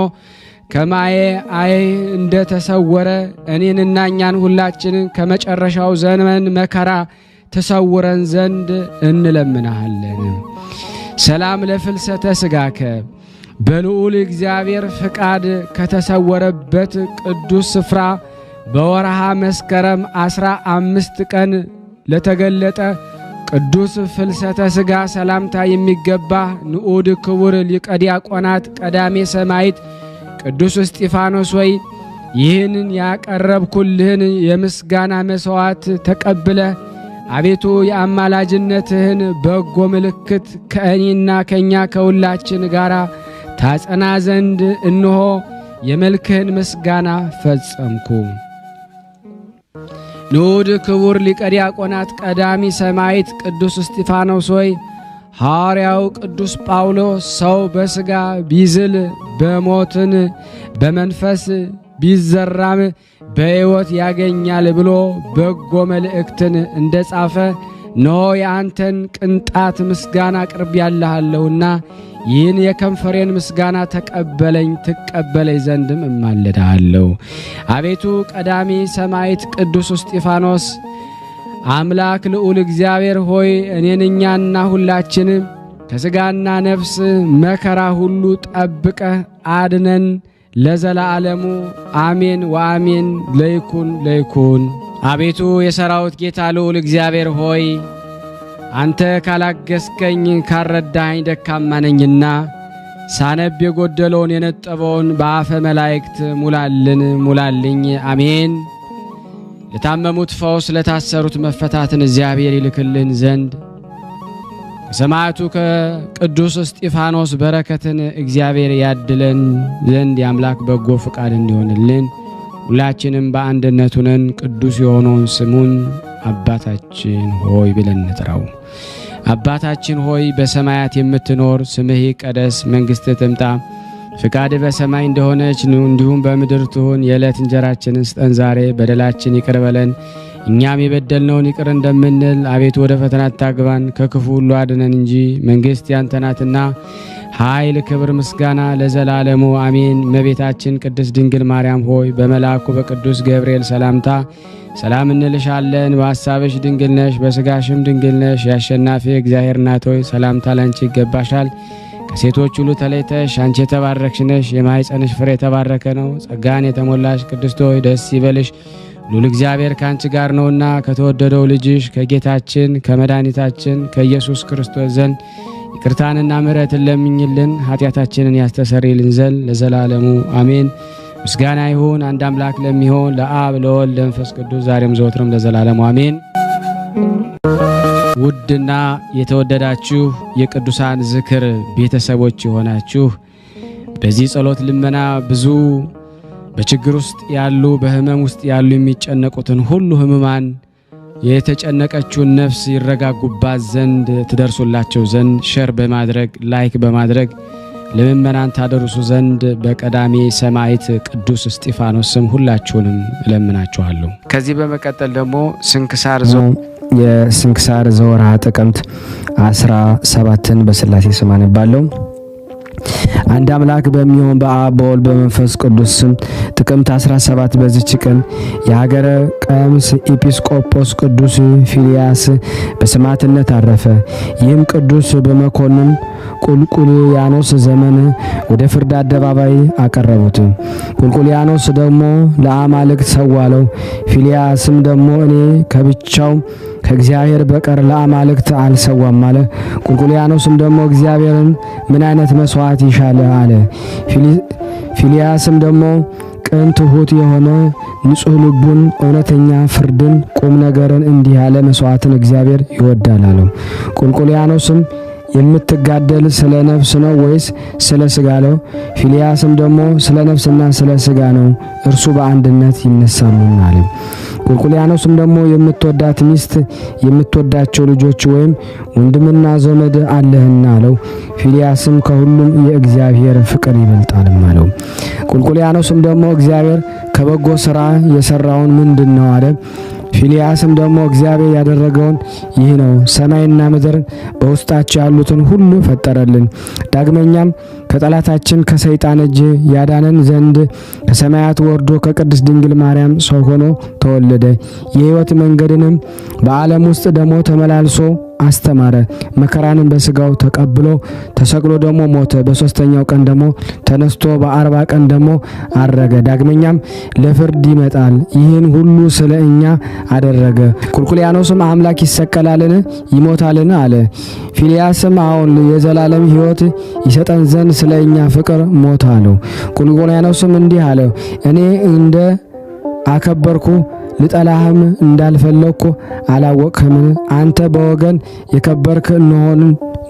B: ከማየ አይ እንደ ተሰወረ እኔንና እኛን ሁላችንን ከመጨረሻው ዘመን መከራ ተሰውረን ዘንድ እንለምናሃለን። ሰላም ለፍልሰተ ሥጋከ በልዑል እግዚአብሔር ፍቃድ ከተሰወረበት ቅዱስ ስፍራ በወርሃ መስከረም 15 ቀን ለተገለጠ ቅዱስ ፍልሰተ ሥጋ ሰላምታ የሚገባ ንዑድ ክቡር ሊቀ ዲያቆናት ቀዳሜ ሰማዕት ቅዱስ እስጢፋኖስ ሆይ ይህንን ያቀረብኩልህን የምስጋና መሥዋዕት ተቀብለ አቤቱ የአማላጅነትህን በጎ ምልክት ከእኔና ከኛ ከሁላችን ጋር ታጸና ዘንድ እንሆ የመልክህን ምስጋና ፈጸምኩ። ንዑድ ክቡር ሊቀ ዲያቆናት ቀዳሚ ሰማዕት ቅዱስ እስጢፋኖስ ሆይ ሐዋርያው ቅዱስ ጳውሎስ ሰው በሥጋ ቢዝል በሞትን በመንፈስ ቢዘራም በሕይወት ያገኛል ብሎ በጎ መልእክትን እንደጻፈ እነሆ የአንተን ቅንጣት ምስጋና አቅርቤልሃለሁና ይህን የከንፈሬን ምስጋና ተቀበለኝ ትቀበለኝ ዘንድም እማልድሃለሁ። አቤቱ ቀዳሚ ሰማዕት ቅዱስ እስጢፋኖስ አምላክ ልዑል እግዚአብሔር ሆይ እኔንኛና ሁላችን ከሥጋና ነፍስ መከራ ሁሉ ጠብቀህ አድነን ለዘላለሙ አሜን ወአሜን። ለይኩን ለይኩን። አቤቱ የሰራዊት ጌታ ልዑል እግዚአብሔር ሆይ አንተ ካላገስከኝ ካረዳኸኝ ደካማ ነኝና ሳነብ የጎደለውን የነጠበውን በአፈ መላእክት ሙላልን ሙላልኝ። አሜን። ለታመሙት ፈውስ ለታሰሩት መፈታትን እግዚአብሔር ይልክልን ዘንድ ከሰማዕቱ ከቅዱስ እስጢፋኖስ በረከትን እግዚአብሔር ያድለን ዘንድ የአምላክ በጎ ፍቃድ እንዲሆንልን ሁላችንም በአንድነት ሆነን ቅዱስ የሆነውን ስሙን አባታችን ሆይ ብለን እንጥራው። አባታችን ሆይ በሰማያት የምትኖር ስምህ ይቀደስ፣ መንግሥትህ ትምጣ፣ ፍቃድህ በሰማይ እንደሆነች እንዲሁም በምድር ትሁን። የዕለት እንጀራችንን ስጠን ዛሬ፣ በደላችን ይቅር በለን እኛም የበደልነውን ይቅር እንደምንል፣ አቤቱ ወደ ፈተና አታግባን ከክፉ ሁሉ አድነን እንጂ መንግሥት ያንተ ናትና ኃይል፣ ክብር፣ ምስጋና ለዘላለሙ አሜን። እመቤታችን ቅድስት ድንግል ማርያም ሆይ በመልአኩ በቅዱስ ገብርኤል ሰላምታ ሰላም እንልሻለን። በሐሳብሽ ድንግል ነሽ፣ በሥጋሽም ድንግል ነሽ። የአሸናፊ እግዚአብሔር እናት ሆይ ሰላምታ ላንቺ ይገባሻል። ከሴቶች ሁሉ ተለይተሽ አንቺ የተባረክሽ ነሽ፣ የማኅፀንሽ ፍሬ የተባረከ ነው። ጸጋን የተሞላሽ ቅድስት ሆይ ደስ ይበልሽ፣ ሉል እግዚአብሔር ካንቺ ጋር ነውና ከተወደደው ልጅሽ ከጌታችን ከመድኃኒታችን ከኢየሱስ ክርስቶስ ዘንድ ይቅርታንና ምሕረትን ለምኝልን ኃጢአታችንን ያስተሰርይልን ዘንድ ለዘላለሙ አሜን። ምስጋና ይሁን አንድ አምላክ ለሚሆን ለአብ ለወልድ ለመንፈስ ቅዱስ ዛሬም ዘወትርም ለዘላለሙ አሜን። ውድና የተወደዳችሁ የቅዱሳን ዝክር ቤተሰቦች የሆናችሁ በዚህ ጸሎት ልመና ብዙ በችግር ውስጥ ያሉ በህመም ውስጥ ያሉ የሚጨነቁትን ሁሉ ህሙማን የተጨነቀችውን ነፍስ ይረጋጉባት ዘንድ ትደርሱላቸው ዘንድ ሼር በማድረግ ላይክ በማድረግ ለምእመናን ታደርሱ ዘንድ በቀዳሜ ሰማዕት ቅዱስ እስጢፋኖስ ስም ሁላችሁንም እለምናችኋለሁ። ከዚህ በመቀጠል ደግሞ
C: የስንክሳር ዘወርሃ ጥቅምት 17ን በሥላሴ ስም አነባለሁ። አንድ አምላክ በሚሆን በአብ በወልድ በመንፈስ ቅዱስ ስም ጥቅምት 17 በዚች ቀን የሀገረ ቀምስ ኤጲስቆጶስ ቅዱስ ፊልያስ በሰማዕትነት አረፈ። ይህም ቅዱስ በመኮንን ቁልቁልያኖስ ዘመን ወደ ፍርድ አደባባይ አቀረቡት። ቁልቁልያኖስ ደግሞ ለአማልክት ሰዋለው። ፊልያስም ደግሞ እኔ ከብቻው ከእግዚአብሔር በቀር ለአማልክት አልሰዋም አለ። ቁልቁልያኖስም ደግሞ እግዚአብሔርን ምን አይነት መስዋዕት ይሻል አለ። ፊልያስም ደግሞ ቅን ትሑት የሆነ ንጹሕ ልቡን እውነተኛ ፍርድን ቁም ነገርን እንዲህ ያለ መስዋዕትን እግዚአብሔር ይወዳል አለው። ቁልቁልያኖስም የምትጋደል ስለ ነፍስ ነው ወይስ ስለ ሥጋ ነው? ፊልያስም ደግሞ ስለ ነፍስና ስለ ሥጋ ነው፣ እርሱ በአንድነት ይነሳሉና አለ። ቁልቁልያኖስም ደግሞ የምትወዳት ሚስት የምትወዳቸው ልጆች ወይም ወንድምና ዘመድ አለህና አለው። ፊልያስም ከሁሉም የእግዚአብሔር ፍቅር ይበልጣልም አለው። ቁልቁልያኖስም ደግሞ እግዚአብሔር ከበጎ ሥራ የሰራውን ምንድነው አለ። ፊልያስም ደግሞ እግዚአብሔር ያደረገውን ይህ ነው፣ ሰማይና ምድር በውስጣቸው ያሉትን ሁሉ ፈጠረልን። ዳግመኛም ከጠላታችን ከሰይጣን እጅ ያዳነን ዘንድ ከሰማያት ወርዶ ከቅድስት ድንግል ማርያም ሰው ሆኖ ተወለደ። የሕይወት መንገድንም በዓለም ውስጥ ደግሞ ተመላልሶ አስተማረ። መከራንን በሥጋው ተቀብሎ ተሰቅሎ ደግሞ ሞተ። በሦስተኛው ቀን ደግሞ ተነስቶ በ40 ቀን ደግሞ አረገ። ዳግመኛም ለፍርድ ይመጣል። ይህን ሁሉ ስለ እኛ አደረገ። ቁልቁልያኖስም አምላክ ይሰቀላልን ይሞታልን አለ። ፊልያስም አዎን የዘላለም ሕይወት ይሰጠን ዘንድ ስለ እኛ ፍቅር ሞተ አለው። ቁልቁልያኖስም እንዲህ አለ፣ እኔ እንደ አከበርኩ ልጠላህም እንዳልፈለግኩ አላወቅህምን? አንተ በወገን የከበርክ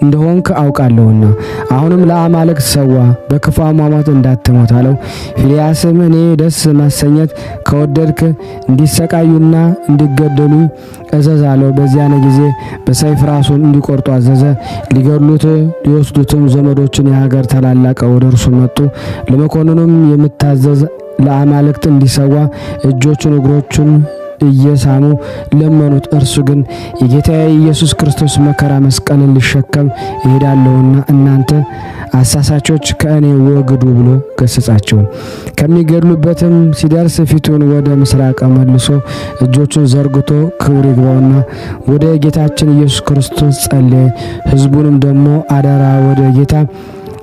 C: እንደሆንክ አውቃለሁና አሁንም ለአማልክት ሰዋ፣ በክፉ አሟሟት እንዳትሞት አለው። ፊልያስም እኔ ደስ ማሰኘት ከወደድክ እንዲሰቃዩና እንዲገደሉ እዘዝ አለው። በዚያን ጊዜ በሰይፍ ራሱን እንዲቆርጡ አዘዘ። ሊገድሉት ሊወስዱትም ዘመዶችን የሀገር ታላላቅ ወደ እርሱ መጡ። ለመኮንኑም የምታዘዝ ለአማልክት እንዲሰዋ እጆቹን እግሮቹን እየሳሙ ለመኑት። እርሱ ግን የጌታዬ ኢየሱስ ክርስቶስ መከራ መስቀልን ሊሸከም ይሄዳለሁና እናንተ አሳሳቾች ከእኔ ወግዱ ብሎ ገሰጻቸው። ከሚገድሉበትም ሲደርስ ፊቱን ወደ ምስራቅ መልሶ እጆቹን ዘርግቶ ክብር ይግባውና ወደ ጌታችን ኢየሱስ ክርስቶስ ጸለየ። ሕዝቡንም ደግሞ አደራ ወደ ጌታ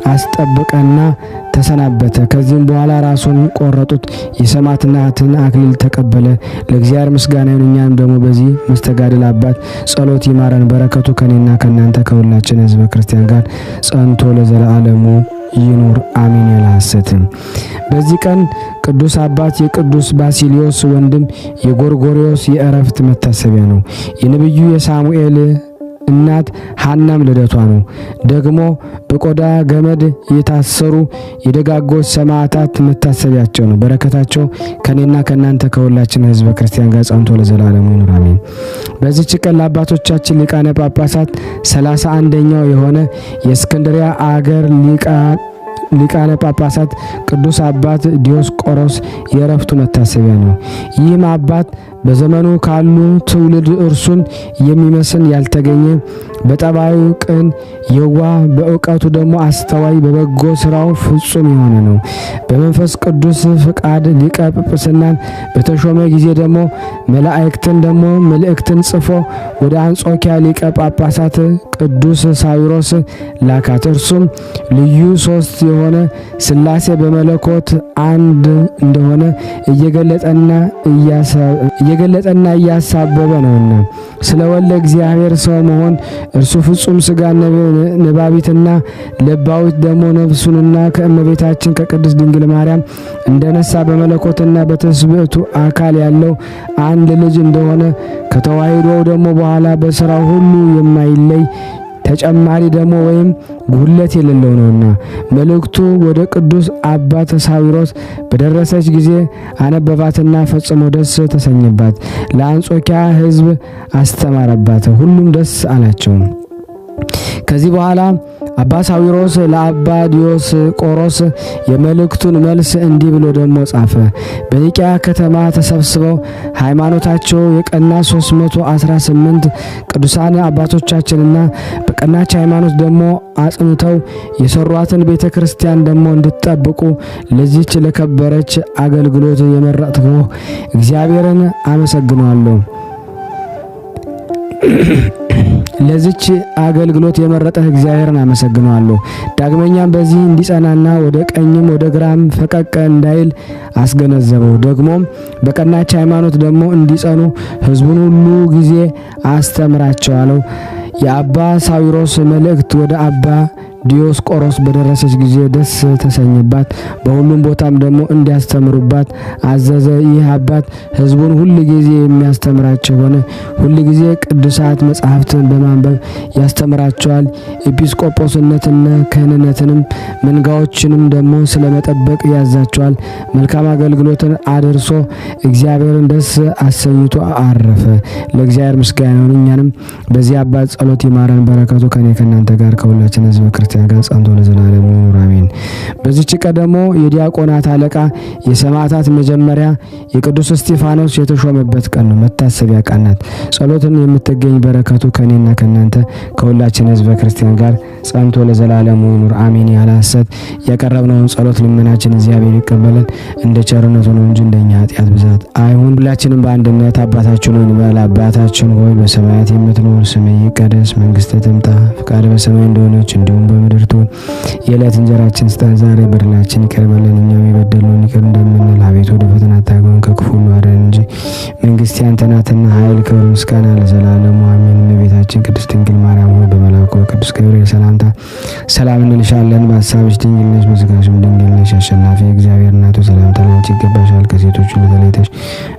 C: አስጠበቀና ተሰናበተ። ከዚህም በኋላ ራሱን ቆረጡት። የሰማዕትነትን አክሊል ተቀበለ። ለእግዚአብሔር ምስጋና ይሁን። እኛም ደግሞ በዚህ መስተጋድል አባት ጸሎት ይማረን። በረከቱ ከኔና ከናንተ ከሁላችን ሕዝበ ክርስቲያን ጋር ጸንቶ ለዘላለሙ ይኑር አሜን። ያለ ሐሰት። በዚህ ቀን ቅዱስ አባት የቅዱስ ባሲሊዮስ ወንድም የጎርጎርዮስ የዕረፍት መታሰቢያ ነው። የነቢዩ የሳሙኤል እናት ሐናም ልደቷ ነው። ደግሞ በቆዳ ገመድ የታሰሩ የደጋጎች ሰማዕታት መታሰቢያቸው ነው። በረከታቸው ከኔና ከናንተ ከሁላችን ሕዝበ ክርስቲያን ጋር ጸንቶ ለዘላለሙ ይኑር አሜን። በዚህች ቀን ለአባቶቻችን ሊቃነ ጳጳሳት 31ኛው የሆነ የእስክንድሪያ አገር ሊቃነ ጳጳሳት ቅዱስ አባት ዲዮስቆሮስ የዕረፍቱ መታሰቢያ ነው። ይህም አባት በዘመኑ ካሉ ትውልድ እርሱን የሚመስል ያልተገኘ፣ በጠባዩ ቅን የዋህ፣ በእውቀቱ ደግሞ አስተዋይ፣ በበጎ ስራው ፍጹም የሆነ ነው። በመንፈስ ቅዱስ ፍቃድ ሊቀ ጵጵስናን በተሾመ ጊዜ ደግሞ መልእክትን ጽፎ ወደ አንጾኪያ ሊቀ ጳጳሳት ቅዱስ ሳዊሮስ ላካት። እርሱም ልዩ ሶስት የሆነ ሥላሴ በመለኮት አንድ እንደሆነ እየገለጠና እያሳበበ ነውና ስለ ወልደ እግዚአብሔር ሰው መሆን እርሱ ፍጹም ሥጋ ነባቢትና ለባዊት ደግሞ ነፍሱንና ከእመቤታችን ከቅድስት ድንግል ማርያም እንደነሳ በመለኮትና በትስብእቱ አካል ያለው አንድ ልጅ እንደሆነ ከተዋሕዶው ደግሞ በኋላ በሥራው ሁሉ የማይለይ ተጨማሪ ደግሞ ወይም ጉለት የሌለው ነውና መልእክቱ ወደ ቅዱስ አባት ሳዊሮስ በደረሰች ጊዜ አነበባትና ፈጽሞ ደስ ተሰኘባት። ለአንጾኪያ ሕዝብ አስተማረባት፣ ሁሉም ደስ አላቸው። ከዚህ በኋላ አባ ሳዊሮስ ለአባ ዲዮስቆሮስ የመልእክቱን መልስ እንዲህ ብሎ ደግሞ ጻፈ። በኒቂያ ከተማ ተሰብስበው ሃይማኖታቸው የቀና 318 ቅዱሳን አባቶቻችንና በቀናች ሃይማኖት ደግሞ አጽንተው የሰሯትን ቤተ ክርስቲያን ደግሞ እንድትጠብቁ ለዚች ለከበረች አገልግሎት የመረጥከው እግዚአብሔርን አመሰግናለሁ። ለዚች አገልግሎት የመረጠህ እግዚአብሔርን አመሰግናለሁ። ዳግመኛም በዚህ እንዲጸናና ወደ ቀኝም ወደ ግራም ፈቀቅ እንዳይል አስገነዘበው። ደግሞም በቀናች ሃይማኖት ደግሞ እንዲጸኑ ሕዝቡን ሁሉ ጊዜ አስተምራቸዋለሁ። የአባ ሳዊሮስ መልእክት ወደ አባ ዲዮስቆሮስ በደረሰች ጊዜ ደስ ተሰኘባት። በሁሉም ቦታም ደግሞ እንዲያስተምሩባት አዘዘ። ይህ አባት ሕዝቡን ሁል ጊዜ የሚያስተምራቸው ሆነ። ሁል ጊዜ ቅዱሳት መጻሕፍትን በማንበብ ያስተምራቸዋል። ኤጲስቆጶስነትና ክህንነትንም መንጋዎችንም ደግሞ ስለመጠበቅ ያዛቸዋል። መልካም አገልግሎትን አድርሶ እግዚአብሔርን ደስ አሰኝቶ አረፈ። ለእግዚአብሔር ምስጋና ይሁን። እኛንም በዚህ አባት ጸሎት ይማረን። በረከቱ ከኔ ከእናንተ ጋር ከሁላችን ሕዝበ ክርስቲያን ጋር ጸንቶ ለዘላለሙ ይኑር አሜን። በዚህች ቀን ደግሞ የዲያቆናት አለቃ የሰማዕታት መጀመሪያ የቅዱስ እስጢፋኖስ የተሾመበት ቀን ነው። መታሰቢያ ቀን ናት። ጸሎትን የምትገኝ በረከቱ ከኔና ከእናንተ ከሁላችን ሕዝበ ክርስቲያን ጋር ጸንቶ ለዘላለሙ ይኑር አሜን። ያለ ሐሰት ያቀረብነውን ጸሎት ልመናችን እግዚአብሔር ይቀበለን፣ እንደ ቸርነቱ ነው እንጂ እንደኛ ኃጢአት ብዛት አይሁን። ሁላችንም በአንድነት አባታችን ሆይ እንበል። አባታችን ሆይ በሰማያት የምትኖር ስምህ ይቀደስ፣ መንግስትህ ትምጣ፣ ፈቃድህ በሰማይ እንደሆነች እንዲሁም በምድር ትሁን። የዕለት እንጀራችን ስጠን ዛሬ፣ በደላችን ይቅር በለን እኛም የበደሉንን ይቅር እንደምንል፣ አቤቱ ወደ ፈተና አታግባን ከክፉ ሁሉ አድነን እንጂ መንግስት ያንተ ናትና ኃይል፣ ክብር፣ ምስጋና ለዘላለሙ አሜን። እመቤታችን ቅድስት ድንግል ማርያም ሆይ በመልአኩ መልአኩ በቅዱስ ገብርኤል ሰላምታ ሰላም እንልሻለን። በሐሳብሽ ድንግል ነሽ፣ በሥጋሽም ድንግል ነሽ። አሸናፊ እግዚአብሔር እናቱ ሰላምታ ላንቺ ይገባሻል። ከሴቶች ሁሉ ተለይተሽ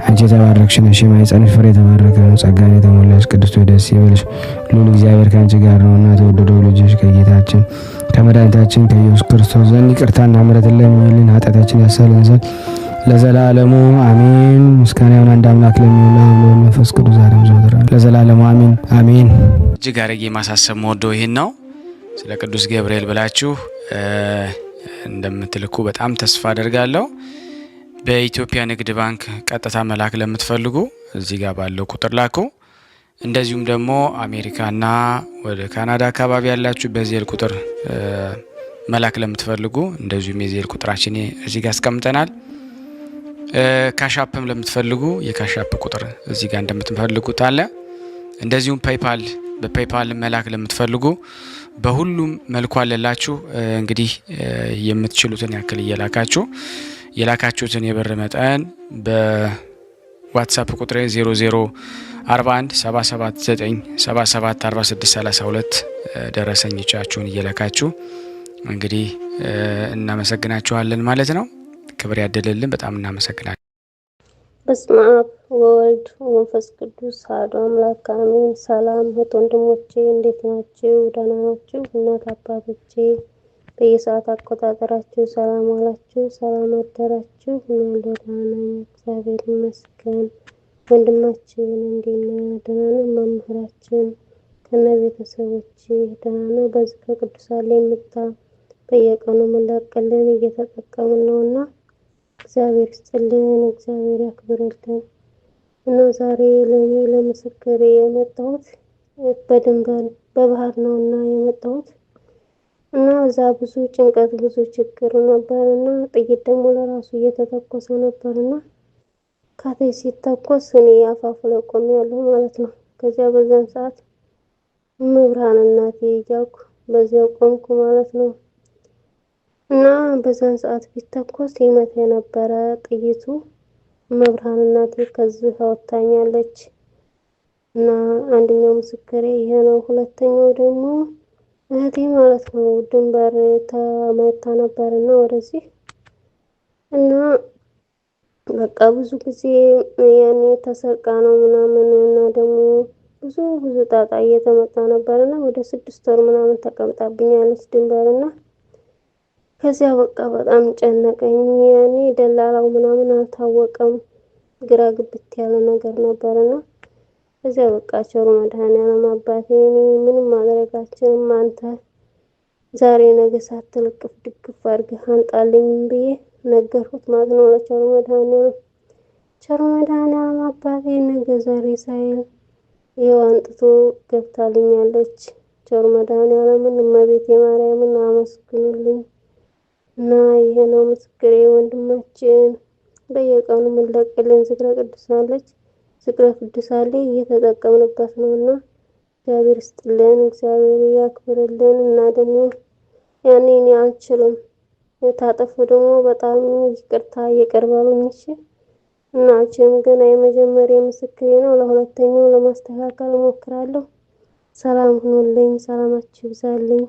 C: አንቺ የተባረክሽ ነሽ፣ የማኅፀንሽ ፍሬ የተባረከ ነው። ጸጋን የተሞላሽ ቅድስት ሆይ ደስ ይበልሽ፣ ልዑል እግዚአብሔር ከአንቺ ጋር ነውና የተወደደው ልጅሽ ከጌታችን ከመድኃኒታችን ከኢየሱስ ክርስቶስ ዘንድ ይቅርታና ምሕረትን ለሚሆንልን ኃጢአታችን ያሳልን ዘንድ ለዘላለሙ አሜን። ምስጋና ይሁን አንድ አምላክ ለሚሆን ለአብ ለወልድ ለመንፈስ ቅዱስ ዛሬም ዘወትርም ለዘላለሙ አሜን አሜን።
B: እጅግ አድርጌ ማሳሰብ መወደው ይህን ነው። ስለ ቅዱስ ገብርኤል ብላችሁ እንደምትልኩ በጣም ተስፋ አደርጋለሁ። በኢትዮጵያ ንግድ ባንክ ቀጥታ መላክ ለምትፈልጉ እዚህ ጋር ባለው ቁጥር ላኩ። እንደዚሁም ደግሞ አሜሪካና ወደ ካናዳ አካባቢ ያላችሁ በዜል ቁጥር መላክ ለምትፈልጉ እንደዚሁም የዜል ቁጥራችን እዚህ ጋር አስቀምጠናል። ካሻፕም ለምትፈልጉ የካሻፕ ቁጥር እዚህ ጋር እንደምትፈልጉት አለ። እንደዚሁም በፔይፓል መላክ ለምትፈልጉ በሁሉም መልኩ አለላችሁ። እንግዲህ የምትችሉትን ያክል እየላካችሁ የላካችሁትን የብር መጠን በዋትስአፕ ቁጥር 0041 779 77 46 32 ደረሰኞቻችሁን እየላካችሁ እንግዲህ እናመሰግናችኋለን ማለት ነው። ክብር ያደለልን። በጣም እናመሰግናለን።
D: በስመ አብ ወወልድ ወመንፈስ ቅዱስ አሐዱ አምላክ አሜን። ሰላም እህት ወንድሞቼ እንዴት ናችሁ? ደህና ናችሁ? እናት አባቶቼ በየሰዓት አቆጣጠራችሁ ሰላም ዋላችሁ፣ ሰላም አደራችሁ? እኔ ደህና ነኝ፣ እግዚአብሔር ይመስገን። ወንድማችን እንዴት ነህ? ደህና ነህ? መምህራችን ከነ ቤተሰቦቼ ደህና ነው? በዚህ ከቅዱሳን ላይ የምታ በየቀኑ መላቀልን እየተጠቀምን ነውና እግዚአብሔር ይስጥልን፣ እግዚአብሔር ያክብርልን። እና ዛሬ ለኔ ለምስክሬ የመጣሁት በድንበር በባህር ነውና የመጣሁት እና እዛ ብዙ ጭንቀት ብዙ ችግር ነበርና ጥይት ደግሞ ለራሱ እየተተኮሰ ነበርና ካቴ ሲተኮስ እኔ አፋፉ ላይ ቆሜያለሁ ማለት ነው። ከዚያ በዛን ሰዓት መብርሃን እናቴ እያልኩ በዚያው ቆምኩ ማለት ነው። እና በዛን ሰዓት ቢተኮስ ይመታ የነበረ ጥይቱ መብርሃን እናቴ ከዚህ አወጣኛለች። እና አንደኛው ምስክሬ ይሄ ነው። ሁለተኛው ደግሞ እህቴ ማለት ነው ድንበር ተመታ ነበርና ወደዚህ እና በቃ ብዙ ጊዜ ያኔ ተሰርቃ ነው ምናምን እና ደግሞ ብዙ ጣጣ እየተመጣ ነበርና ወደ 6 ወር ምናምን ተቀምጣብኛለች ድንበርና ከዚያ በቃ በጣም ጨነቀኝ። ያኔ ደላላው ምናምን አልታወቀም፣ ግራ ግብት ያለ ነገር ነበርና ከዚያ በቃ ቸሩ መድኃኔዓለም አባቴ ምንም ማድረጋችንም አንተ ዛሬ ነገ ሳትልቅፍ ድግፍ አድርገህ አንጣልኝ ብዬ ነገርኩት ማለት ነው ለቸሩ መድኃኔዓለም። ቸሩ መድኃኔዓለም አባቴ ነገ ዛሬ ሳይል ይኸው አንጥቶ ገብታልኛለች። ቸሩ መድኃኔዓለምን እመቤቴ ማርያምን አመስግኑልኝ። እና ይሄ ነው ምስክሬ። ወንድማችን በየቀኑ የምንለቅልን ዝክረ ቅዱሳን አለች፣ ዝክረ ቅዱሳን ላይ እየተጠቀምንበት ነውና እግዚአብሔር ይስጥልን፣ እግዚአብሔር ያክብርልን። እና ደግሞ ያኔ እኔ አልችልም ታጠፉ ደግሞ በጣም ይቅርታ ይቅር በሉኝ እሺ። እና አልችልም ገና የመጀመሪያ ምስክሬ ነው። ለሁለተኛው ለማስተካከል እሞክራለሁ። ሰላም ሁኑልኝ፣ ሰላማችሁ ይብዛልኝ።